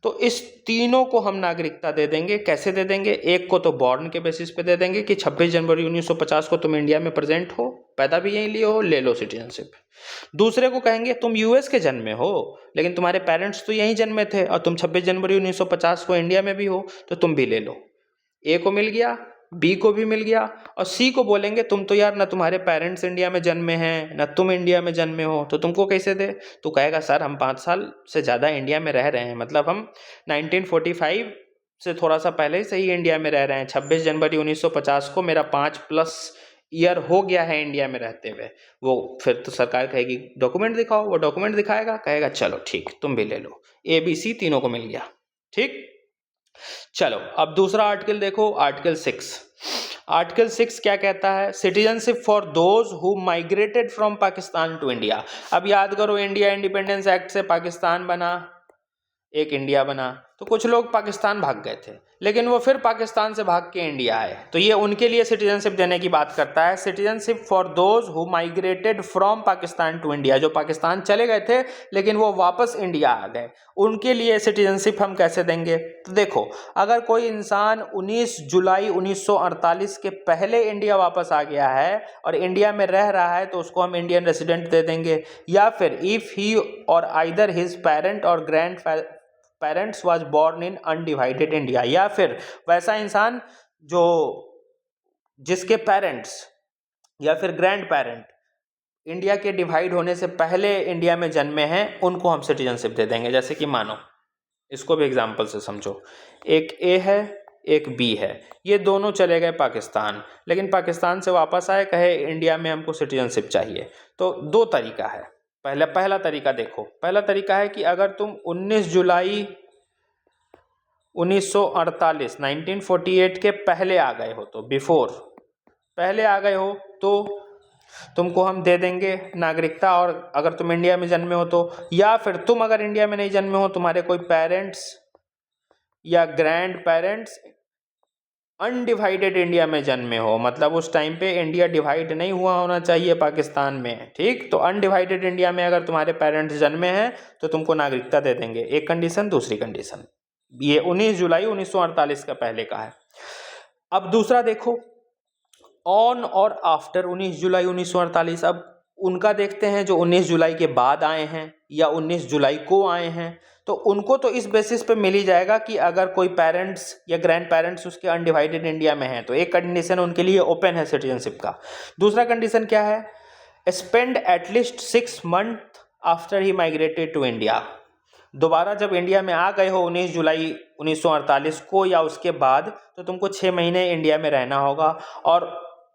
तो इस तीनों को हम नागरिकता दे देंगे। कैसे दे देंगे? एक को तो बॉर्न के बेसिस पे दे देंगे कि 26 जनवरी 1950 को तुम इंडिया में प्रेजेंट हो, पैदा भी यहीं लिए हो, ले लो सिटीजनशिप। दूसरे को कहेंगे तुम US के जन्मे हो, लेकिन तुम्हारे पेरेंट्स तो यहीं जन्मे थे और तुम 26 जनवरी 1950 को इंडिया में भी हो, तो तुम भी ले लो। A को मिल गया, B को भी मिल गया, और C को बोलेंगे तुम तो यार ना तुम्हारे पेरेंट्स इंडिया में जन्मे हैं, ना तुम इंडिया में जन्मे हो, तो तुमको कैसे दे? तो कहेगा सर हम 5 साल से ज़्यादा इंडिया में रह रहे हैं, मतलब हम 1945 से थोड़ा सा पहले से ही इंडिया में रह रहे हैं, 26 जनवरी 1950 को मेरा 5+ ईयर हो गया है इंडिया में रहते हुए। वो फिर तो सरकार कहेगी डॉक्यूमेंट दिखाओ, वो डॉक्यूमेंट दिखाएगा, कहेगा चलो ठीक, तुम भी ले लो। ABC तीनों को मिल गया। ठीक, चलो अब दूसरा आर्टिकल देखो, आर्टिकल 6। आर्टिकल 6 क्या कहता है? Citizenship for those who migrated from Pakistan to India. अब याद करो, इंडिया इंडिपेंडेंस एक्ट से पाकिस्तान बना, एक इंडिया बना, तो कुछ लोग पाकिस्तान भाग गए थे, लेकिन वो फिर पाकिस्तान से भाग के इंडिया आए, तो ये उनके लिए सिटीजनशिप देने की बात करता है। Citizenship for those who migrated from Pakistan to India, जो पाकिस्तान चले गए थे लेकिन वो वापस इंडिया आ गए, उनके लिए सिटीजनशिप हम कैसे देंगे? तो देखो, अगर कोई इंसान 19 जुलाई 1948 के पहले इंडिया वापस आ गया है और इंडिया में रह रहा है, तो उसको हम इंडियन रेसिडेंट दे देंगे। या फिर इफ ही और आइदर हिज पेरेंट और grand parents was born in undivided India, या फिर वैसा इंसान जो जिसके पेरेंट्स या फिर ग्रैंड पेरेंट इंडिया के डिवाइड होने से पहले इंडिया में जन्मे हैं, उनको हम सिटीजनशिप दे देंगे। जैसे कि मानो, इसको भी एग्जाम्पल से समझो, एक A है, एक B है, ये दोनों चले गए पाकिस्तान, लेकिन पाकिस्तान से वापस आए, कहे इंडिया में हमको सिटीजनशिप चाहिए। तो 2 तरीका है। पहला तरीका देखो, पहला तरीका है कि अगर तुम 19 जुलाई 1948 1948 के पहले आ गए हो तो बिफोर पहले आ गए हो तो तुमको हम दे देंगे नागरिकता, और अगर तुम इंडिया में जन्मे हो तो, या फिर तुम अगर इंडिया में नहीं जन्मे हो, तुम्हारे कोई पेरेंट्स या ग्रैंड पेरेंट्स अनडिवाइडेड इंडिया में जन्मे हो, मतलब उस टाइम पे इंडिया डिवाइड नहीं हुआ होना चाहिए पाकिस्तान में, ठीक। तो अनडिवाइडेड इंडिया में अगर तुम्हारे पेरेंट्स जन्मे हैं तो तुमको नागरिकता दे देंगे, एक कंडीशन। दूसरी कंडीशन, ये 19 जुलाई 1948 का पहले का है। अब दूसरा देखो, ऑन और आफ्टर 19 जुलाई 1948, अब उनका देखते हैं जो 19 जुलाई के बाद आए हैं या 19 जुलाई को आए हैं, तो उनको तो इस बेसिस पे मिल ही जाएगा कि अगर कोई पेरेंट्स या ग्रैंड पेरेंट्स उसके अनडिवाइडेड इंडिया में हैं, तो एक कंडीशन उनके लिए ओपन है सिटीजनशिप का। दूसरा कंडीशन क्या है, spend at least 6 month after he migrated to India. दोबारा जब इंडिया में आ गए हो 19 जुलाई 1948 को या उसके बाद, तो तुमको 6 महीने इंडिया में रहना होगा और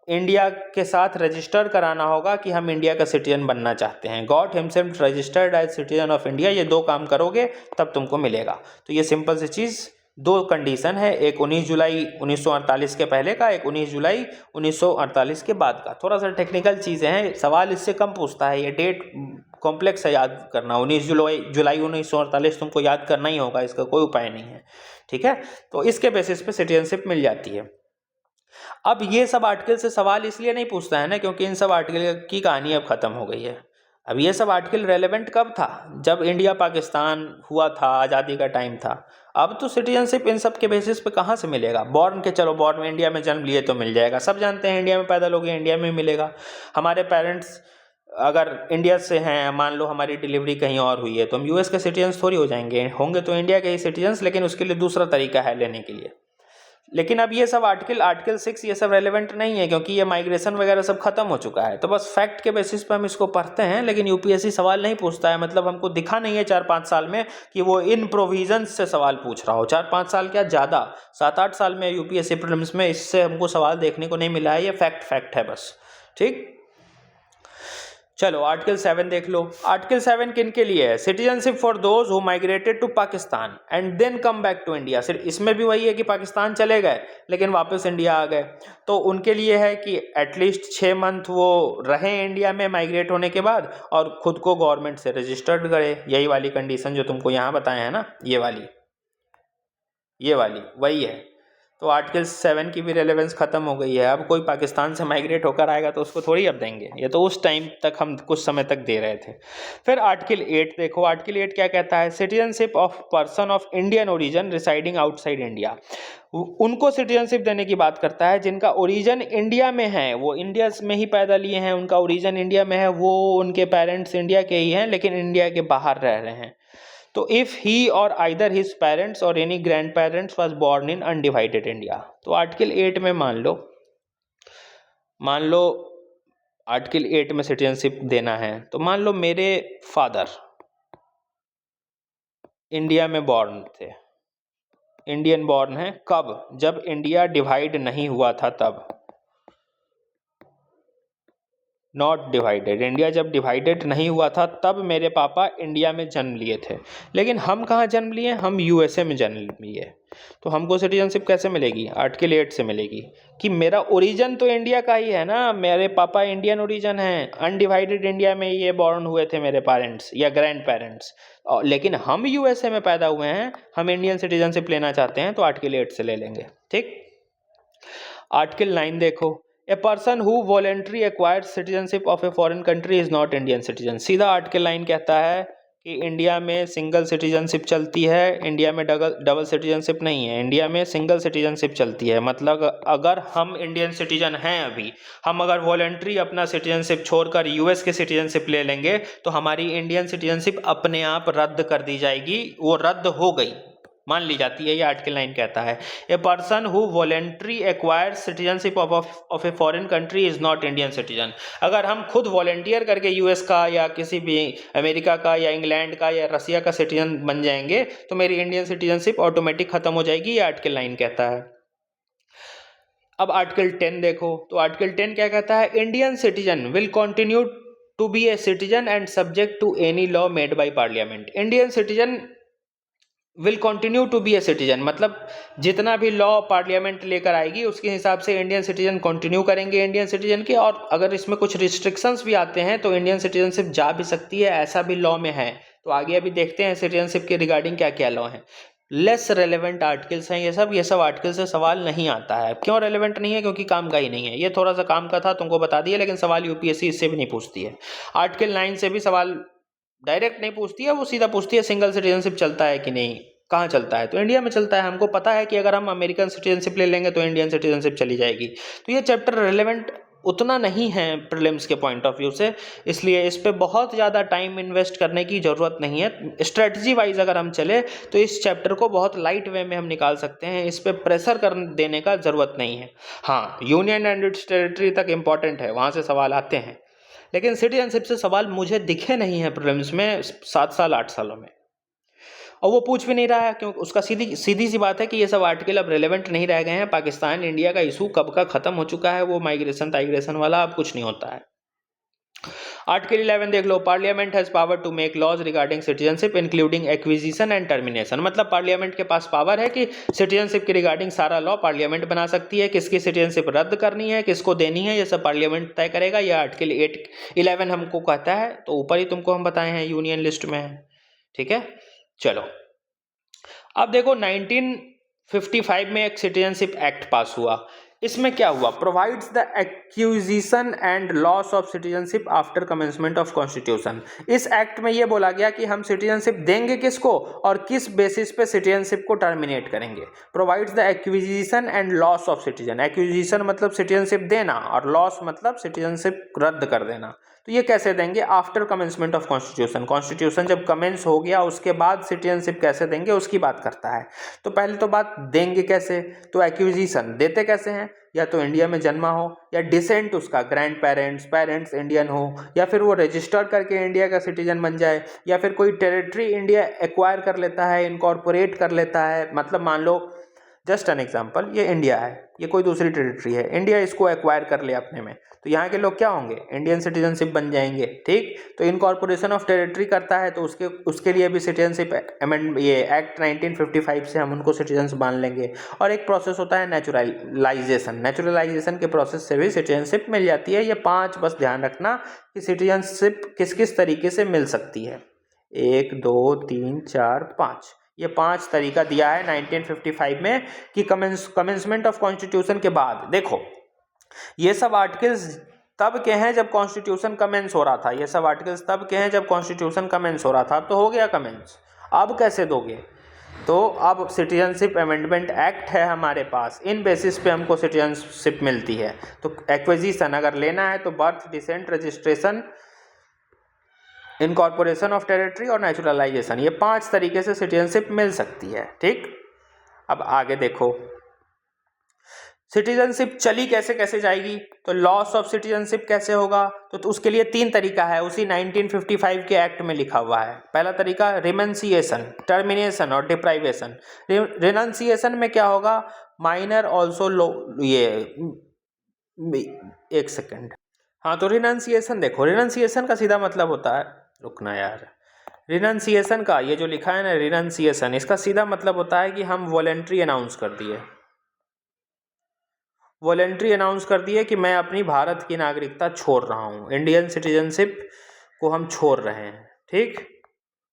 इंडिया के साथ रजिस्टर कराना होगा कि हम इंडिया का सिटीजन बनना चाहते हैं। Got himself registered as citizen of India, ये 2 काम करोगे तब तुमको मिलेगा। तो ये सिंपल सी चीज़, 2 कंडीशन है, एक 19 जुलाई 1948 के पहले का, एक 19 जुलाई 1948 के बाद का। थोड़ा सा टेक्निकल चीज़ें हैं, सवाल इससे कम पूछता है, ये डेट कॉम्प्लेक्स है याद करना। 19 जुलाई 1948 तुमको याद करना ही होगा, इसका कोई उपाय नहीं है, ठीक है। तो इसके बेसिस पे सिटीजनशिप मिल जाती है। अब ये सब आर्टिकल से सवाल इसलिए नहीं पूछता है ना, क्योंकि इन सब आर्टिकल की कहानी अब ख़त्म हो गई है। अब ये सब आर्टिकल रेलेवेंट कब था, जब इंडिया पाकिस्तान हुआ था, आज़ादी का टाइम था। अब तो सिटीजनशिप इन सब के बेसिस पे कहाँ से मिलेगा। बॉर्न के, चलो बॉर्न में इंडिया में जन्म लिए तो मिल जाएगा, सब जानते हैं इंडिया में पैदा लोग इंडिया में मिलेगा। हमारे पेरेंट्स अगर इंडिया से हैं, मान लो हमारी डिलीवरी कहीं और हुई है, तो हम यूएस के सिटीजन्स थोड़ी हो जाएंगे, होंगे तो इंडिया के ही सिटीजन्स, लेकिन उसके लिए दूसरा तरीका है लेने के लिए। लेकिन अब ये सब आर्टिकल 6 ये सब रेलेवेंट नहीं है, क्योंकि ये माइग्रेशन वगैरह सब खत्म हो चुका है। तो बस फैक्ट के बेसिस पे हम इसको पढ़ते हैं, लेकिन यूपीएससी सवाल नहीं पूछता है, मतलब हमको दिखा नहीं है 4-5 साल में कि वो इन प्रोविजंस से सवाल पूछ रहा हो। 4-5 साल क्या, ज़्यादा 7-8 साल में यूपीएससी प्रीलिम्स में इससे हमको सवाल देखने को नहीं मिला है। ये फैक्ट है बस, ठीक। चलो आर्टिकल 7 देख लो। आर्टिकल 7 किन के लिए है, citizenship for those who migrated to Pakistan and then come back to India. सिर्फ इसमें भी वही है कि पाकिस्तान चले गए लेकिन वापस इंडिया आ गए, तो उनके लिए है कि एटलीस्ट 6 मंथ वो रहें इंडिया में माइग्रेट होने के बाद और खुद को गवर्नमेंट से रजिस्टर्ड करे। यही वाली कंडीशन जो तुमको यहाँ बताए हैं ना, ये वाली वही है। तो आर्टिकल 7 की भी रेलेवेंस खत्म हो गई है। अब कोई पाकिस्तान से माइग्रेट होकर आएगा तो उसको थोड़ी अब देंगे, ये तो उस टाइम तक हम कुछ समय तक दे रहे थे। फिर आर्टिकल 8 देखो, आर्टिकल 8 क्या कहता है, citizenship of person of Indian origin residing outside India. उनको सिटीजनशिप देने की बात करता है जिनका ओरिजिन इंडिया में है, वो इंडिया में ही पैदा लिए हैं, उनका ओरिजिन इंडिया में है, वो उनके पेरेंट्स इंडिया के ही हैं लेकिन इंडिया के बाहर रह रहे हैं। तो इफ ही और आइदर हिज पेरेंट्स और any grand parents was born in undivided India. तो आर्टिकल 8 में मान लो आर्टिकल 8 में सिटीजनशिप देना है, तो मान लो मेरे फादर इंडिया में बॉर्न थे, इंडियन बॉर्न है, कब, जब इंडिया डिवाइड नहीं हुआ था तब, नॉट डिवाइडेड, इंडिया जब डिवाइडेड नहीं हुआ था तब मेरे पापा इंडिया में जन्म लिए थे। लेकिन हम कहाँ जन्म लिए, हम यूएसए में जन्म लिए। तो हमको सिटीजनशिप कैसे मिलेगी, आर्टिकल 8 से मिलेगी कि मेरा ओरिजिन तो इंडिया का ही है ना, मेरे पापा इंडियन ओरिजिन हैं, अनडिवाइडेड इंडिया में ये बॉर्न हुए थे मेरे पेरेंट्स या ग्रैंड पेरेंट्स, लेकिन हम यूएसए में पैदा हुए हैं, हम इंडियन सिटीजनशिप लेना चाहते हैं, तो आर्टिकल 8 से ले लेंगे, ठीक। आर्टिकल 9 देखो, a person who voluntary acquired citizenship of A foreign country is not Indian citizen. सीधा आर्टिकल 9 कहता है कि इंडिया में सिंगल सिटीजनशिप चलती है, इंडिया में डबल सिटीजनशिप नहीं है, इंडिया में सिंगल सिटीजनशिप चलती है। मतलब अगर हम इंडियन सिटीजन हैं, अभी हम अगर वॉलेंट्री अपना सिटीजनशिप छोड़कर यूएस के सिटीजनशिप ले लेंगे तो हमारी इंडियन सिटीजनशिप अपने आप रद्द कर दी जाएगी, वो रद्द हो गई मान ली जाती है। ये आर्टिकल 9 कहता है a person who voluntary acquired citizenship of A foreign country is not Indian citizen. अगर हम खुद वॉलेंटियर करके यूएस का या किसी भी अमेरिका का या इंग्लैंड का या रसिया का सिटीजन बन जाएंगे तो मेरी इंडियन सिटीजनशिप ऑटोमेटिक खत्म हो जाएगी, ये आर्टिकल 9 कहता है। अब आर्टिकल 10 देखो, तो आर्टिकल 10 क्या कहता है, Indian citizen will continue to be a citizen and subject to any law made by parliament. Indian citizen will continue to be a citizen, मतलब जितना भी लॉ पार्लियामेंट लेकर आएगी उसके हिसाब से इंडियन सिटीजन कंटिन्यू करेंगे इंडियन सिटीजन के, और अगर इसमें कुछ रिस्ट्रिक्शंस भी आते हैं तो इंडियन सिटीजनशिप जा भी सकती है, ऐसा भी लॉ में है। तो आगे अभी देखते हैं सिटीजनशिप के रिगार्डिंग क्या क्या लॉ है। लेस रेलेवेंट आर्टिकल्स हैं ये सब आर्टिकल से सवाल नहीं आता है। क्यों रेलेवेंट नहीं है? क्योंकि काम का ही नहीं है। ये थोड़ा सा काम का था, तुमको बता दिया, लेकिन सवाल यूपीएससी इससे भी नहीं पूछती है। आर्टिकल 9 से भी सवाल डायरेक्ट नहीं पूछती है, वो सीधा पूछती है सिंगल सिटीजनशिप चलता है कि नहीं, कहाँ चलता है, तो इंडिया में चलता है। हमको पता है कि अगर हम अमेरिकन सिटीजनशिप ले लेंगे तो इंडियन सिटीजनशिप चली जाएगी। तो ये चैप्टर रिलेवेंट उतना नहीं है प्रीलिम्स के पॉइंट ऑफ व्यू से, इसलिए इस पे बहुत ज़्यादा टाइम इन्वेस्ट करने की ज़रूरत नहीं है। स्ट्रेटजी वाइज अगर हम चले तो इस चैप्टर को बहुत लाइट वे में हम निकाल सकते हैं, इस पे प्रेशर कर देने का ज़रूरत नहीं है। हाँ, यूनियन एंड इट्स टेरिटरी तक इम्पॉर्टेंट है, वहाँ से सवाल आते हैं, लेकिन सिटीजनशिप से सवाल मुझे दिखे नहीं है प्रीलिम्स में 7 साल 8 सालों में, और वो पूछ भी नहीं रहा है। क्योंकि उसका सीधी सी बात है कि ये सब आर्टिकल अब रेलेवेंट नहीं रह गए हैं। पाकिस्तान इंडिया का इशू कब का खत्म हो चुका है, वो माइग्रेशन वाला, अब कुछ नहीं होता है। आर्टिकल 11 देख लो, parliament has power to make laws regarding citizenship including acquisition and termination, मतलब पार्लियामेंट के पास पावर है कि सिटीजनशिप के रिगार्डिंग सारा लॉ पार्लियामेंट बना सकती है। किसकी सिटीजनशिप रद्द करनी है, किसको देनी है, ये सब पार्लियामेंट तय करेगा। ये आर्टिकल 11 हमको कहता है, तो ऊपर ही तुमको हम बताए हैं, यूनियन लिस्ट में है। ठीक है, चलो अब देखो 1955 में एक सिटीजनशिप एक्ट पास हुआ। इसमें क्या हुआ? Provides the acquisition and loss of citizenship after commencement of constitution. इस एक्ट में ये बोला गया कि हम सिटीजनशिप देंगे किसको और किस बेसिस पे सिटीजनशिप को टर्मिनेट करेंगे। Provides the acquisition and loss of citizen, acquisition मतलब सिटीजनशिप देना और लॉस मतलब सिटीजनशिप रद्द कर देना। तो ये कैसे देंगे? After commencement of constitution, constitution जब कमेंस हो गया उसके बाद सिटीजनशिप कैसे देंगे उसकी बात करता है। तो पहले तो बात देंगे कैसे, तो एक्विजिशन देते कैसे हैं? या तो इंडिया में जन्मा हो, या डिसेंट उसका ग्रैंड पेरेंट्स इंडियन हो, या फिर वो रजिस्टर करके इंडिया का सिटीजन बन जाए, या फिर कोई टेरिटरी इंडिया एक्वायर कर लेता है, इनकॉर्पोरेट कर लेता है। मतलब मान लो जस्ट एन एग्जांपल, ये इंडिया है, ये कोई दूसरी टेरिटरी है, इंडिया इसको एक्वायर कर ले अपने में, तो यहाँ के लोग क्या होंगे? इंडियन सिटीजनशिप बन जाएंगे। ठीक, तो इनकॉर्पोरेशन ऑफ टेरिटरी करता है तो उसके लिए भी सिटीजनशिप अमेंड, ये एक्ट 1955 से हम उनको सिटीजन्स मान लेंगे। और एक प्रोसेस होता है नेचुरलाइजेशन के प्रोसेस से भी सिटीजनशिप मिल जाती है। ये 5 बस ध्यान रखना कि सिटीजनशिप किस किस तरीके से मिल सकती है। 1 2 3 4 5, ये 5 तरीका दिया है 1955 में कि कमेंसमेंट ऑफ कॉन्स्टिट्यूशन के बाद। देखो ये सब आर्टिकल्स तब के हैं जब कॉन्स्टिट्यूशन कमेंस हो रहा था, ये सब आर्टिकल्स तब के हैं जब कॉन्स्टिट्यूशन कमेंस हो रहा था, तो हो गया कमेंस। अब कैसे दोगे? तो अब सिटीजनशिप अमेंडमेंट एक्ट है हमारे पास, इन बेसिस पे हमको सिटीजनशिप मिलती है। तो एक्विजिशन अगर लेना है तो birth, descent, registration, incorporation of territory और नेचुरलाइजेशन, ये 5 तरीके से सिटीजनशिप मिल सकती है। ठीक, अब आगे देखो सिटीजनशिप चली कैसे कैसे जाएगी, तो लॉस ऑफ सिटीजनशिप कैसे होगा, तो उसके लिए 3 तरीका है, उसी 1955 के एक्ट में लिखा हुआ है। पहला तरीका रिनंसिएशन, टर्मिनेशन और डिप्राइवेशन। रिनंसिएशन में क्या होगा? माइनर ऑल्सो ये एक सेकेंड, हाँ, तो रिनंसिएशन देखो, रिनंसिएशन का सीधा मतलब होता है, रुकना यार, रिनंसिएशन का ये जो लिखा है ना रिनंसिएशन, इसका सीधा मतलब होता है कि हम वॉलेंट्री अनाउंस कर दिए, वॉलेंट्री अनाउंस कर दिए कि मैं अपनी भारत की नागरिकता छोड़ रहा हूँ, इंडियन सिटीजनशिप को हम छोड़ रहे हैं। ठीक,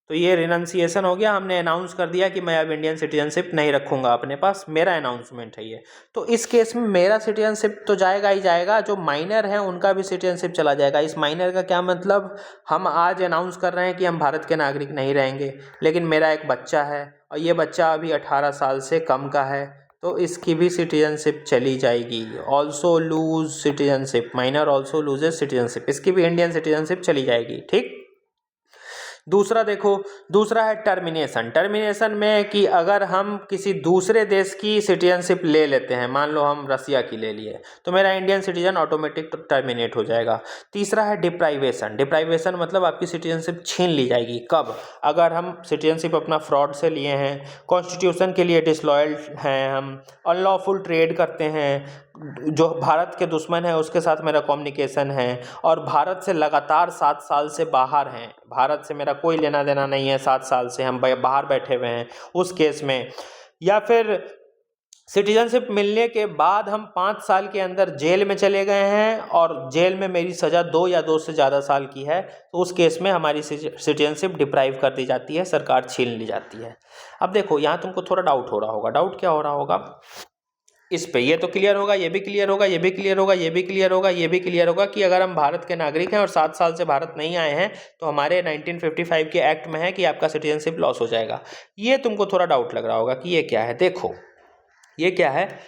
तो ये रिनंसिएशन हो गया, हमने अनाउंस कर दिया कि मैं अब इंडियन सिटीजनशिप नहीं रखूँगा अपने पास, मेरा अनाउंसमेंट है ये। तो इस केस में मेरा सिटीजनशिप तो जाएगा ही जाएगा, जो माइनर है उनका भी सिटीजनशिप चला जाएगा। इस माइनर का क्या मतलब? हम आज अनाउंस कर रहे हैं कि हम भारत के नागरिक नहीं रहेंगे, लेकिन मेरा एक बच्चा है और ये बच्चा अभी 18 साल से कम का है, तो इसकी भी सिटीजनशिप चली जाएगी। Also loose citizenship, minor also loses citizenship, इसकी भी इंडियन सिटीजनशिप चली जाएगी। ठीक, दूसरा देखो, दूसरा है टर्मिनेशन। टर्मिनेशन में कि अगर हम किसी दूसरे देश की सिटीजनशिप ले लेते हैं, मान लो हम रसिया की ले लिए, तो मेरा इंडियन सिटीजन ऑटोमेटिक टर्मिनेट हो जाएगा। तीसरा है डिप्राइवेशन। डिप्राइवेशन मतलब आपकी सिटीजनशिप छीन ली जाएगी। कब? अगर हम सिटीजनशिप अपना फ्रॉड से लिए हैं, कॉन्स्टिट्यूशन के लिए डिसलॉयल हैं, हम अनलॉफुल ट्रेड करते हैं, जो भारत के दुश्मन है उसके साथ मेरा कम्युनिकेशन है, और भारत से लगातार 7 साल से बाहर हैं, भारत से मेरा कोई लेना देना नहीं है, 7 साल से हम बाहर बैठे हुए हैं उस केस में, या फिर सिटीजनशिप मिलने के बाद हम 5 साल के अंदर जेल में चले गए हैं और जेल में मेरी सज़ा 2 या 2 से ज़्यादा साल की है, तो उस केस में हमारी सिटीजनशिप डिप्राइव कर दी जाती है, सरकार छीन ली जाती है। अब देखो यहाँ तुमको थोड़ा डाउट हो रहा होगा, डाउट क्या हो रहा होगा इस पे, ये तो क्लियर होगा, ये भी क्लियर होगा, ये भी क्लियर होगा, ये भी क्लियर होगा, ये भी क्लियर होगा कि अगर हम भारत के नागरिक हैं और 7 साल से भारत नहीं आए हैं तो हमारे 1955 के एक्ट में है कि आपका सिटीजनशिप लॉस हो जाएगा। ये तुमको थोड़ा डाउट लग रहा होगा कि ये क्या है। देखो ये क्या है,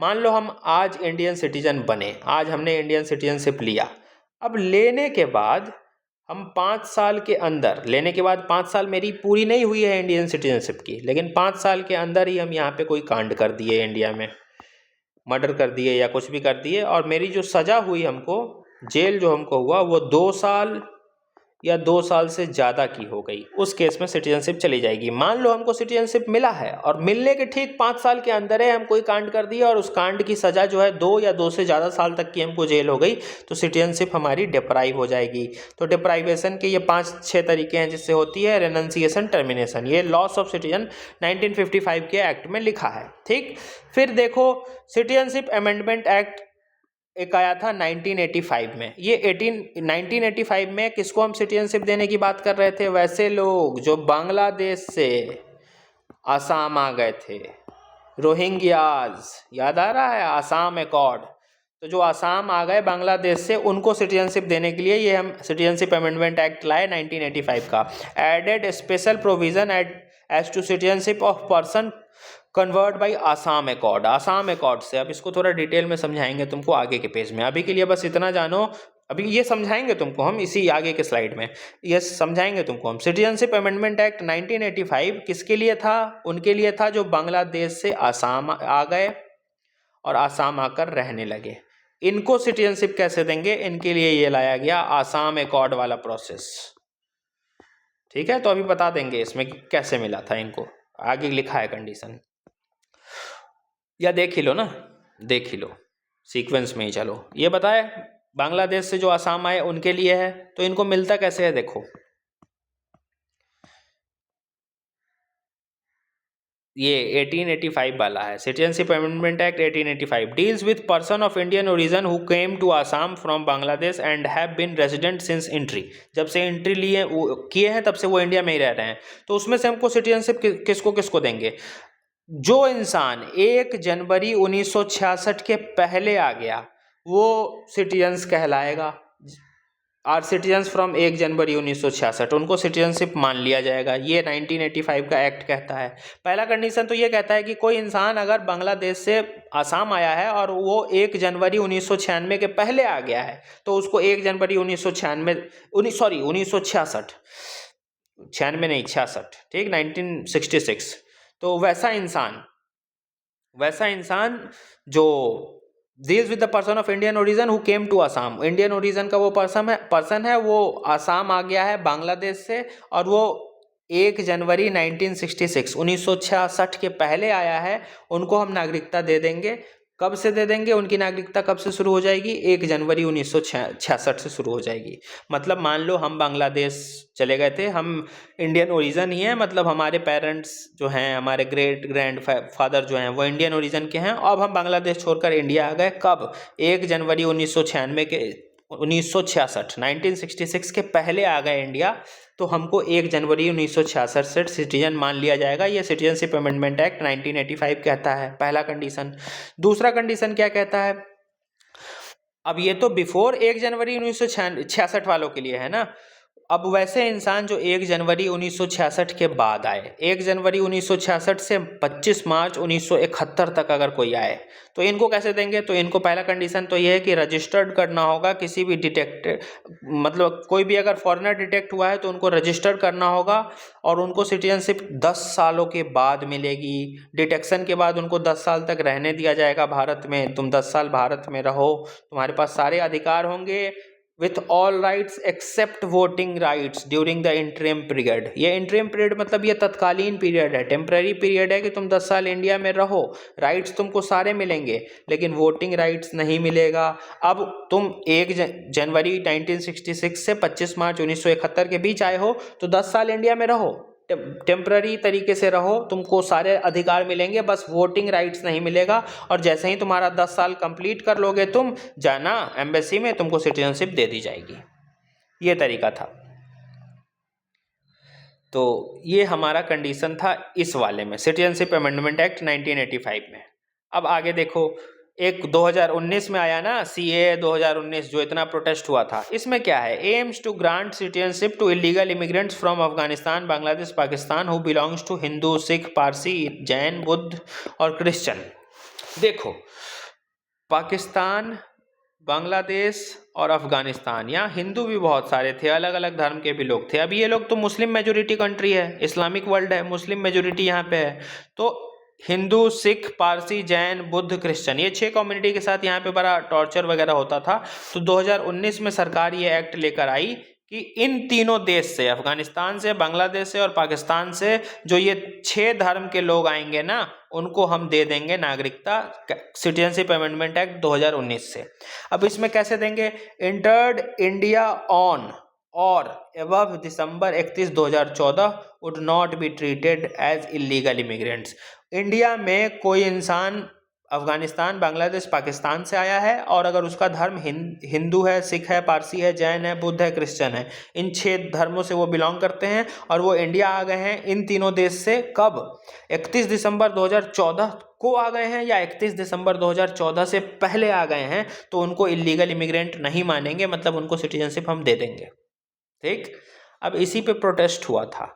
मान लो हम आज इंडियन सिटीजन बने, आज हमने इंडियन सिटीजनशिप लिया, अब लेने के बाद हम 5 साल के अंदर, लेने के बाद 5 साल मेरी पूरी नहीं हुई है इंडियन सिटीजनशिप की, लेकिन 5 साल के अंदर ही हम यहाँ पे कोई कांड कर दिए, इंडिया में मर्डर कर दिए या कुछ भी कर दिए, और मेरी जो सज़ा हुई हमको, जेल जो हमको हुआ वो 2 साल या 2 साल से ज़्यादा की हो गई, उस केस में सिटीजनशिप चली जाएगी। मान लो हमको सिटीजनशिप मिला है और मिलने के ठीक 5 साल के अंदर है हम कोई कांड कर दिया और उस कांड की सज़ा जो है 2 या 2 से ज़्यादा साल तक की हमको जेल हो गई, तो सिटीजनशिप हमारी डिप्राइव हो जाएगी। तो डिप्राइवेशन के ये 5-6 तरीके हैं जिससे होती है रेनंसिएशन, टर्मिनेशन। ये लॉस ऑफ सिटीजन 1955 के एक्ट में लिखा है, ठीक। फिर देखो सिटीजनशिप अमेंडमेंट एक्ट एक आया था 1985 में। ये 1985 में किसको हम सिटीजनशिप देने की बात कर रहे थे, वैसे लोग जो बांग्लादेश से आसाम आ गए थे, रोहिंग्याज, याद आ रहा है आसाम अकॉर्ड, तो जो आसाम आ गए बांग्लादेश से उनको सिटीजनशिप देने के लिए ये हम सिटीजनशिप अमेंडमेंट एक्ट लाए 1985 का। Added special provision as to citizenship of person convert by Assam accord, Assam accord से। अब इसको थोड़ा डिटेल में समझाएंगे तुमको आगे के पेज में, अभी के लिए बस इतना जानो, अभी ये समझाएंगे तुमको हम इसी आगे के स्लाइड में, ये समझाएंगे तुमको हम। सिटीजनशिप अमेंडमेंट एक्ट 1985 किसके लिए था, उनके लिए था जो बांग्लादेश से आसाम आ गए और आसाम आकर रहने लगे, इनको सिटीजनशिप कैसे देंगे, इनके लिए ये लाया गया आसाम अकॉर्ड वाला प्रोसेस, ठीक है। तो अभी बता देंगे इसमें कैसे मिला था इनको, आगे लिखा है कंडीशन, या देख ही लो ना, देख ही लो, सीक्वेंस में ही चलो। ये बताए बांग्लादेश से जो आसाम आए उनके लिए है, तो इनको मिलता कैसे है, देखो ये 1885 वाला है। Citizenship amendment act 1885 deals with person of Indian origin who came to Assam from Bangladesh and have been resident since entry, जब से एंट्री लिए किए हैं तब से वो इंडिया में ही रह रहे हैं, तो उसमें से हमको सिटीजनशिप किसको किसको देंगे, जो इंसान 1 जनवरी 1966 के पहले आ गया वो सिटीजन्स कहलाएगा, आर सिटीजन्स फ्रॉम 1 जनवरी 1966 उनको सिटीजनशिप मान लिया जाएगा। ये 1985 का एक्ट कहता है। पहला कंडीशन तो ये कहता है कि कोई इंसान अगर बांग्लादेश से आसाम आया है और वो 1 जनवरी 1996 के पहले आ गया है तो उसको 1 जनवरी 1966, 96 नहीं 66, ठीक, 1966, तो वैसा इंसान जो deals with the person of Indian origin who came to Assam, Indian origin का वो पर्सन है वो आसाम आ गया है बांग्लादेश से और वो 1 जनवरी 1966 के पहले आया है, उनको हम नागरिकता दे देंगे। कब से दे देंगे, उनकी नागरिकता कब से शुरू हो जाएगी, 1 जनवरी 1966 से शुरू हो जाएगी। मतलब मान लो हम बांग्लादेश चले गए थे, हम इंडियन ओरिजिन ही हैं, मतलब हमारे पेरेंट्स जो हैं, हमारे ग्रेट ग्रैंड फादर जो हैं वो इंडियन ओरिजिन के हैं, अब हम बांग्लादेश छोड़कर इंडिया आ गए, कब, 1 जनवरी 1966 के पहले आ गए इंडिया, तो हमको 1 जनवरी 1966 से सिटीजन मान लिया जाएगा। ये सिटीजनशिप अमेंडमेंट एक्ट 1985 कहता है, पहला कंडीशन। दूसरा कंडीशन क्या कहता है, अब ये तो बिफोर 1 जनवरी 1966 वालों के लिए है ना, अब वैसे इंसान जो 1 जनवरी 1966 के बाद आए, 1 जनवरी 1966 से 25 मार्च 1971 तक अगर कोई आए तो इनको कैसे देंगे, तो इनको पहला कंडीशन तो ये है कि रजिस्टर्ड करना होगा किसी भी डिटेक्टेड, मतलब कोई भी अगर फॉरेनर डिटेक्ट हुआ है तो उनको रजिस्टर्ड करना होगा और उनको सिटीजनशिप 10 सालों के बाद मिलेगी। डिटेक्शन के बाद उनको 10 साल तक रहने दिया जाएगा भारत में, तुम 10 साल भारत में रहो, तुम्हारे पास सारे अधिकार होंगे, with all rights except voting rights during the interim period. ये इंटरिम पीरियड मतलब ये तत्कालीन पीरियड है, टेम्पररी पीरियड है कि तुम 10 साल इंडिया में रहो, राइट्स तुमको सारे मिलेंगे लेकिन वोटिंग राइट्स नहीं मिलेगा। अब तुम 1 जनवरी 1966 से 25 मार्च 1971 के बीच आए हो तो 10 साल इंडिया में रहो, टेम्पररी तरीके से रहो, तुमको सारे अधिकार मिलेंगे, बस वोटिंग राइट्स नहीं मिलेगा। और जैसे ही तुम्हारा 10 साल कंप्लीट कर लोगे तुम जाना एम्बेसी में, तुमको सिटीजनशिप दे दी जाएगी। ये तरीका था। तो ये हमारा कंडीशन था इस वाले में, सिटीजनशिप अमेंडमेंट एक्ट 1985 में। अब आगे देखो, एक 2019 में आया ना CAA 2019, जो इतना प्रोटेस्ट हुआ था, इसमें क्या है, aims to grant citizenship to illegal immigrants from Afghanistan, Bangladesh, Pakistan who belongs to Hindu, Sikh, Parsi, Jain, Buddha और क्रिश्चियन। देखो, पाकिस्तान, बांग्लादेश और अफगानिस्तान, यहाँ हिंदू भी बहुत सारे थे, अलग अलग धर्म के भी लोग थे। अब ये लोग तो मुस्लिम मेजोरिटी कंट्री है, इस्लामिक वर्ल्ड है, मुस्लिम मेजोरिटी यहाँ पे है, तो हिंदू, सिख, पारसी, जैन, बुद्ध, क्रिश्चियन, ये 6 कम्युनिटी के साथ यहाँ पे बड़ा टॉर्चर वगैरह होता था। तो 2019 में सरकार ये एक्ट लेकर आई कि इन तीनों देश से, अफगानिस्तान से, बांग्लादेश से और पाकिस्तान से, जो ये 6 धर्म के लोग आएंगे ना, उनको हम दे देंगे नागरिकता, सिटीजनशिप अमेंडमेंट एक्ट 2019 से। अब इसमें कैसे देंगे, इंटर्ड इंडिया ऑन और above December 31, 2014 would not be treated as illegal immigrants। India में कोई इंसान अफगानिस्तान, बांग्लादेश, पाकिस्तान से आया है और अगर उसका धर्म हिंदू है, सिख है, पारसी है, जैन है, बुद्ध है, क्रिश्चियन है, इन 6 धर्मों से वो बिलोंग करते हैं और वो इंडिया आ गए हैं इन तीनों देश से, कब, 31 दिसंबर 2014 को आ गए हैं या 31 दिसंबर 2014 से पहले आ गए हैं, तो उनको इलीगल इमिग्रेंट नहीं मानेंगे, मतलब उनको सिटीजनशिप हम दे देंगे। ठीक, अब इसी पे प्रोटेस्ट हुआ था।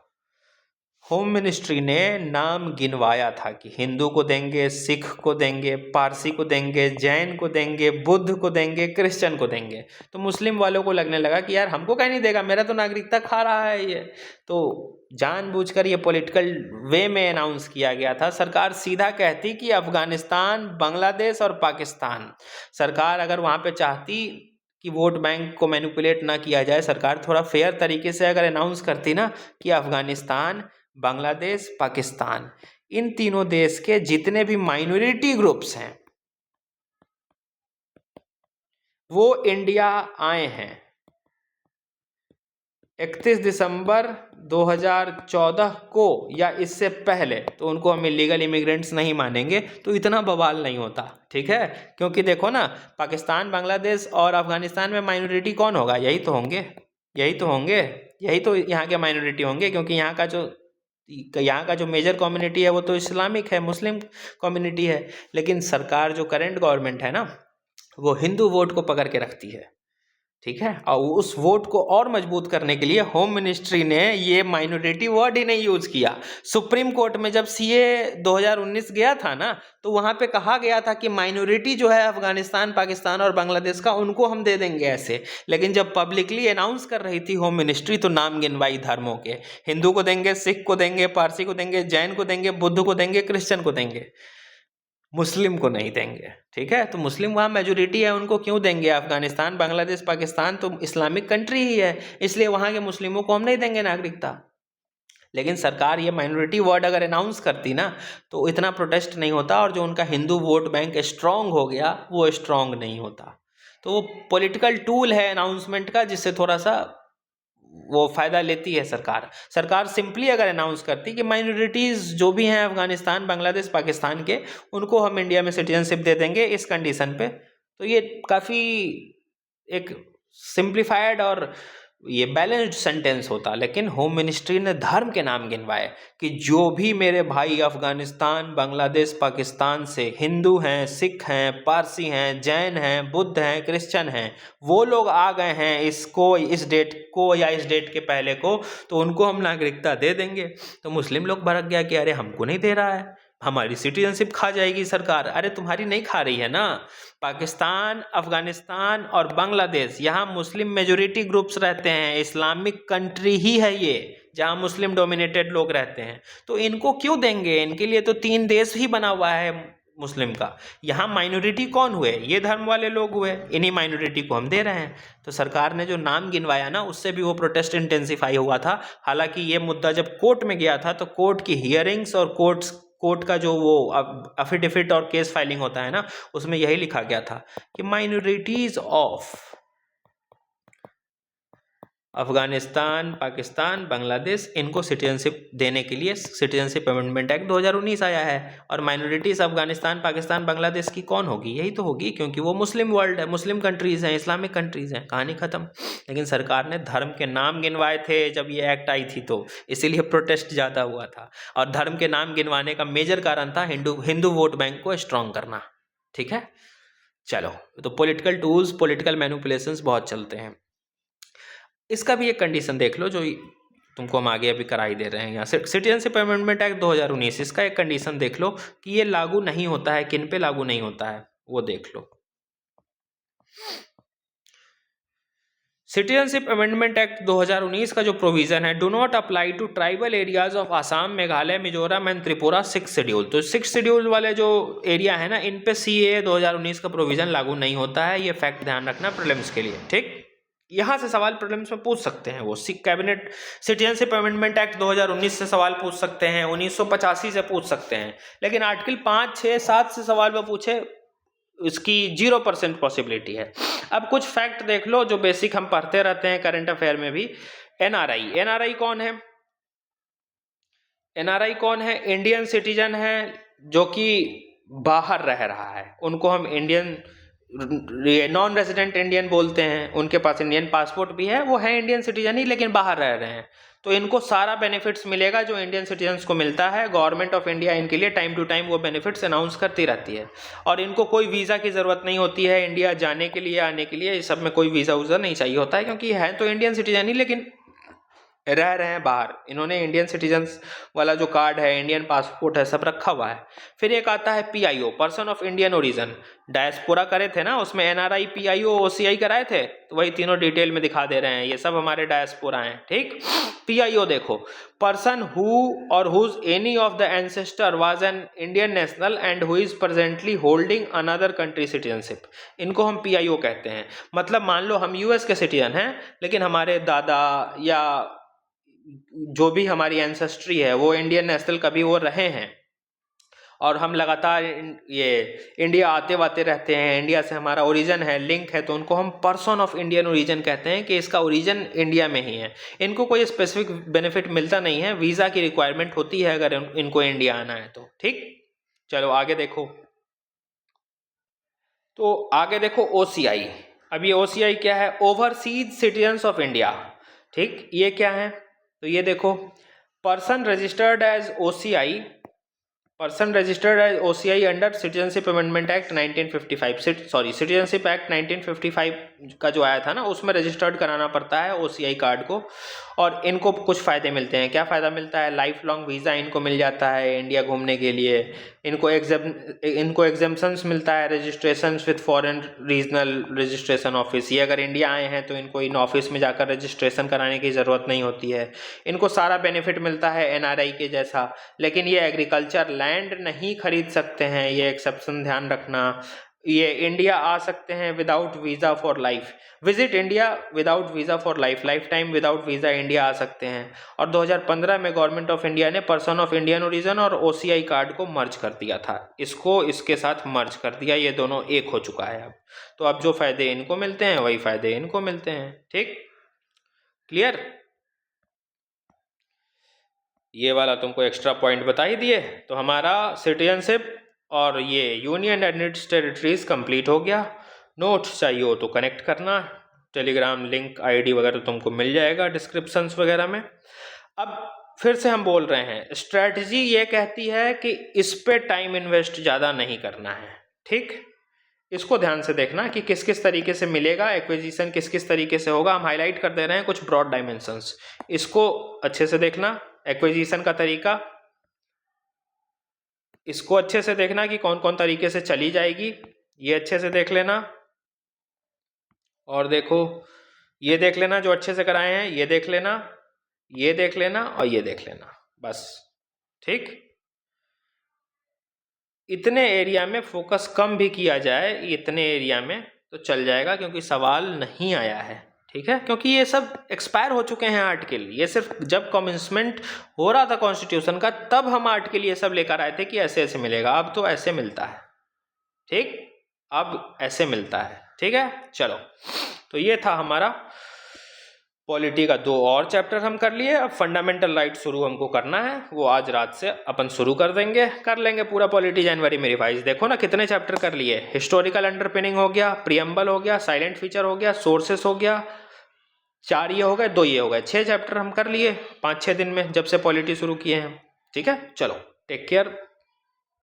होम मिनिस्ट्री ने नाम गिनवाया था कि हिंदू को देंगे, सिख को देंगे, पारसी को देंगे, जैन को देंगे, बुद्ध को देंगे, क्रिश्चियन को देंगे। तो मुस्लिम वालों को लगने लगा कि यार हमको कहीं नहीं देगा, मेरा तो नागरिकता खा रहा है ये। तो जानबूझकर ये पॉलिटिकल वे में अनाउंस किया गया था। सरकार सीधा कहती कि अफगानिस्तान, बांग्लादेश और पाकिस्तान, सरकार अगर वहाँ पे चाहती कि वोट बैंक को मैनिपुलेट ना किया जाए, सरकार थोड़ा फेयर तरीके से अगर अनाउंस करती ना कि अफगानिस्तान, बांग्लादेश, पाकिस्तान, इन तीनों देश के जितने भी माइनॉरिटी ग्रुप्स हैं वो इंडिया आए हैं 31 दिसंबर 2014 को या इससे पहले, तो उनको हम इलीगल इमिग्रेंट्स नहीं मानेंगे, तो इतना बवाल नहीं होता। ठीक है, क्योंकि देखो ना, पाकिस्तान, बांग्लादेश और अफगानिस्तान में माइनॉरिटी कौन होगा, यही तो होंगे, यही तो यहाँ के माइनॉरिटी होंगे, क्योंकि यहाँ का जो मेजर कम्युनिटी है वो तो इस्लामिक है, मुस्लिम कम्युनिटी है। लेकिन सरकार, जो करंट गवर्नमेंट है ना, वो हिंदू वोट को पकड़ के रखती है। ठीक है, और उस वोट को और मजबूत करने के लिए होम मिनिस्ट्री ने ये माइनॉरिटी वर्ड ही नहीं यूज किया। सुप्रीम कोर्ट में जब CAA 2019 गया था ना, तो वहां पे कहा गया था कि माइनॉरिटी जो है अफगानिस्तान, पाकिस्तान और बांग्लादेश का, उनको हम दे देंगे ऐसे। लेकिन जब पब्लिकली अनाउंस कर रही थी होम मिनिस्ट्री, तो नाम गिनवाई धर्मों के, हिंदू को देंगे, सिख को देंगे, पारसी को देंगे, जैन को देंगे, बुद्ध को देंगे, क्रिश्चियन को देंगे, मुस्लिम को नहीं देंगे। ठीक है, तो मुस्लिम वहाँ मेजोरिटी है, उनको क्यों देंगे। अफगानिस्तान, बांग्लादेश, पाकिस्तान तो इस्लामिक कंट्री ही है, इसलिए वहाँ के मुस्लिमों को हम नहीं देंगे नागरिकता। लेकिन सरकार ये माइनॉरिटी वर्ड अगर अनाउंस करती ना, तो इतना प्रोटेस्ट नहीं होता, और जो उनका हिंदू वोट बैंक स्ट्रांग हो गया वो स्ट्रांग नहीं होता। तो वो पॉलिटिकल टूल है अनाउंसमेंट का, जिससे थोड़ा सा वो फ़ायदा लेती है सरकार सिंपली अगर अनाउंस करती कि माइनॉरिटीज़ जो भी हैं अफगानिस्तान, बांग्लादेश, पाकिस्तान के, उनको हम इंडिया में सिटीजनशिप दे देंगे इस कंडीशन पे, तो ये काफ़ी एक सिंप्लीफाइड और ये बैलेंस्ड सेंटेंस होता। लेकिन होम मिनिस्ट्री ने धर्म के नाम गिनवाए कि जो भी मेरे भाई अफगानिस्तान, बांग्लादेश, पाकिस्तान से हिंदू हैं, सिख हैं, पारसी हैं, जैन हैं, बुद्ध हैं, क्रिश्चियन हैं, वो लोग आ गए हैं इसको, इस डेट को या इस डेट के पहले को, तो उनको हम नागरिकता दे देंगे। तो मुस्लिम लोग भड़क गया कि अरे हमको नहीं दे रहा है, हमारी सिटीजनशिप खा जाएगी सरकार। अरे तुम्हारी नहीं खा रही है ना, पाकिस्तान, अफगानिस्तान और बांग्लादेश, यहाँ मुस्लिम मेजोरिटी ग्रुप्स रहते हैं, इस्लामिक कंट्री ही है ये, जहाँ मुस्लिम डोमिनेटेड लोग रहते हैं, तो इनको क्यों देंगे। इनके लिए तो 3 देश ही बना हुआ है मुस्लिम का। यहाँ माइनॉरिटी कौन हुए? ये धर्म वाले लोग हुए, इन्हीं माइनॉरिटी को हम दे रहे हैं। तो सरकार ने जो नाम गिनवाया ना, उससे भी वो प्रोटेस्ट इंटेंसिफाई हुआ था। हालांकि ये मुद्दा जब कोर्ट में गया था तो कोर्ट की हियरिंग्स और कोर्ट का जो वो अफिडेविट और केस फाइलिंग होता है ना, उसमें यही लिखा गया था कि माइनॉरिटीज ऑफ अफगानिस्तान, पाकिस्तान, बांग्लादेश, इनको सिटीजनशिप देने के लिए सिटीजनशिप अमेंडमेंट एक्ट 2019 आया है। और माइनॉरिटीज अफगानिस्तान, पाकिस्तान, बांग्लादेश की कौन होगी? यही तो होगी, क्योंकि वो मुस्लिम वर्ल्ड है, मुस्लिम कंट्रीज़ हैं, इस्लामिक कंट्रीज़ हैं, कहानी ख़त्म। लेकिन सरकार ने धर्म के नाम गिनवाए थे जब ये एक्ट आई थी, तो इसीलिए प्रोटेस्ट ज़्यादा हुआ था। और धर्म के नाम गिनवाने का मेजर कारण था हिंदू वोट बैंक को स्ट्रॉन्ग करना। ठीक है, चलो, तो पॉलिटिकल टूल्स, पॉलिटिकल मैनिपुलेशंस बहुत चलते हैं। इसका भी एक कंडीशन देख लो जो तुमको हम आगे अभी कराई दे रहे हैं। यहाँ सिटीजनशिप अमेंडमेंट एक्ट 2019, इसका एक कंडीशन देख लो कि ये लागू नहीं होता है, किन पे लागू नहीं होता है वो देख लो। सिटीजनशिप अमेंडमेंट एक्ट 2019 का जो प्रोविजन है, do not apply to tribal areas of Assam, Meghalaya, Mizoram and Tripura 6 schedule. तो 6 शेड्यूल वाले जो एरिया है ना, इन पे CAA 2019 का प्रोविजन लागू नहीं होता है। ये फैक्ट ध्यान रखना प्रीलिम्स के लिए। ठीक, यहाँ से सवाल प्रीलिम्स में पूछ सकते हैं वो। कैबिनेट सिटीजनशिप अमेंडमेंट एक्ट 2019 से सवाल पूछ सकते हैं, 1985 से पूछ सकते हैं, लेकिन आर्टिकल 5, 6, 7 से सवाल वो पूछे, इसकी 0% पॉसिबिलिटी है। अब कुछ फैक्ट देख लो जो बेसिक हम पढ़ते रहते हैं करंट अफेयर में भी। एनआरआई कौन है? एनआरआई कौन है? इंडियन सिटीजन है जो कि बाहर रह रहा है, उनको हम इंडियन नॉन रेजिडेंट इंडियन बोलते हैं। उनके पास इंडियन पासपोर्ट भी है, वो है इंडियन सिटीजन ही, लेकिन बाहर रह रहे हैं। तो इनको सारा बेनिफिट्स मिलेगा जो इंडियन सिटीजन्स को मिलता है। गवर्नमेंट ऑफ इंडिया इनके लिए टाइम टू टाइम वो बेनिफिट्स अनाउंस करती रहती है। और इनको कोई वीज़ा की ज़रूरत नहीं होती है इंडिया जाने के लिए, आने के लिए। इस सब में कोई वीज़ा वूज़ा नहीं चाहिए होता है, क्योंकि है तो इंडियन सिटीजन ही, लेकिन रह रहे हैं बाहर। इन्होंने इंडियन सिटीजन्स वाला जो कार्ड है, इंडियन पासपोर्ट है, सब रखा हुआ है। फिर एक आता है PIO, person of Indian origin. Diaspora करे थे ना, उसमें NRI, PIO, OCI कराए थे, तो वही तीनों डिटेल में दिखा दे रहे हैं। ये सब हमारे डायस्पोरा हैं। ठीक, PIO देखो, पर्सन हु और whose any of the ancestor was an Indian national and who is presently holding another country citizenship, इनको हम PIO कहते हैं। मतलब मान लो हम US के सिटीजन हैं, लेकिन हमारे दादा या जो भी हमारी एंसेस्ट्री है वो इंडियन नेशनल कभी वो रहे हैं, और हम लगातार ये इंडिया आते वाते रहते हैं, इंडिया से हमारा ओरिजिन है, लिंक है, तो उनको हम पर्सन ऑफ इंडियन ओरिजिन कहते हैं कि इसका ओरिजिन इंडिया में ही है। इनको कोई स्पेसिफिक बेनिफिट मिलता नहीं है, वीज़ा की रिक्वायरमेंट होती है अगर इनको इंडिया आना है तो। ठीक, चलो आगे देखो। तो आगे देखो OCI। अब ये OCI क्या है? Overseas citizens of India. ठीक, ये क्या है? तो ये देखो, person registered as OCI, person registered as OCI under citizenship amendment act 1955, sorry citizenship act 1955 का जो आया था ना, उसमें रजिस्टर्ड कराना पड़ता है OCI कार्ड को। और इनको कुछ फ़ायदे मिलते हैं। क्या फ़ायदा मिलता है? लाइफ लॉन्ग वीज़ा इनको मिल जाता है इंडिया घूमने के लिए। इनको एग्जेम्पशंस मिलता है, registration with foreign regional registration office. ये अगर इंडिया आए हैं तो इनको इन ऑफिस में जाकर रजिस्ट्रेशन कराने की ज़रूरत नहीं होती है। इनको सारा बेनिफिट मिलता है NRI के जैसा। लेकिन ये एग्रीकल्चर लैंड नहीं खरीद सकते हैं, ये एक्सेप्शन ध्यान रखना। ये इंडिया आ सकते हैं without visa for life, visit India without visa for life, life time without visa India आ सकते हैं। और 2015 में गवर्नमेंट ऑफ इंडिया ने पर्सन ऑफ इंडियन ओरिजिन और OCI कार्ड को मर्ज कर दिया था, इसको इसके साथ मर्ज कर दिया, ये दोनों एक हो चुका है अब। तो अब जो फायदे इनको मिलते हैं वही फायदे इनको मिलते हैं। ठीक, क्लियर? ये वाला तुमको एक्स्ट्रा पॉइंट बता ही दिए। तो हमारा सिटीजनशिप और ये यूनियन एंड टेरिटरीज कंप्लीट हो गया। नोट्स चाहिए हो तो कनेक्ट करना, टेलीग्राम लिंक ID वगैरह तुमको मिल जाएगा डिस्क्रिप्शंस वगैरह में। अब फिर से हम बोल रहे हैं, स्ट्रैटेजी ये कहती है कि इस पे टाइम इन्वेस्ट ज़्यादा नहीं करना है। ठीक, इसको ध्यान से देखना कि किस किस तरीके से मिलेगा, एक्विजिशन किस किस तरीके से होगा। हम हाईलाइट कर दे रहे हैं कुछ ब्रॉड डायमेंशंस, इसको अच्छे से देखना। एक्विजिशन का तरीका, इसको अच्छे से देखना कि कौन कौन तरीके से चली जाएगी, ये अच्छे से देख लेना। और देखो, ये देख लेना जो अच्छे से कराए हैं, ये देख लेना, ये देख लेना और ये देख लेना, बस। ठीक, इतने एरिया में फोकस कम भी किया जाए इतने एरिया में तो चल जाएगा, क्योंकि सवाल नहीं आया है, ठीक है। क्योंकि ये सब एक्सपायर हो चुके हैं आर्टिकल। ये सिर्फ जब कमेंसमेंट हो रहा था कॉन्स्टिट्यूशन का तब हम आर्टिकल ये सब लेकर आए थे कि ऐसे ऐसे मिलेगा। अब तो ऐसे मिलता है, ठीक, अब ऐसे मिलता है, ठीक है। चलो, तो ये था हमारा पॉलिटी का 2 और चैप्टर हम कर लिए। अब फंडामेंटल राइट शुरू हमको करना है, वो आज रात से अपन शुरू कर देंगे, कर लेंगे पूरा पॉलिटी जनवरी में रिवाइज। देखो ना कितने चैप्टर कर लिए। हिस्टोरिकल अंडरपिनिंग हो गया, प्रीएम्बल हो गया, साइलेंट फीचर हो गया, सोर्सेस हो गया, 4 ये हो गए, 2 ये हो गए, 6 चैप्टर हम कर लिए 5-6 दिन में जब से पॉलिटी शुरू किए हैं, ठीक है। चलो, टेक केयर।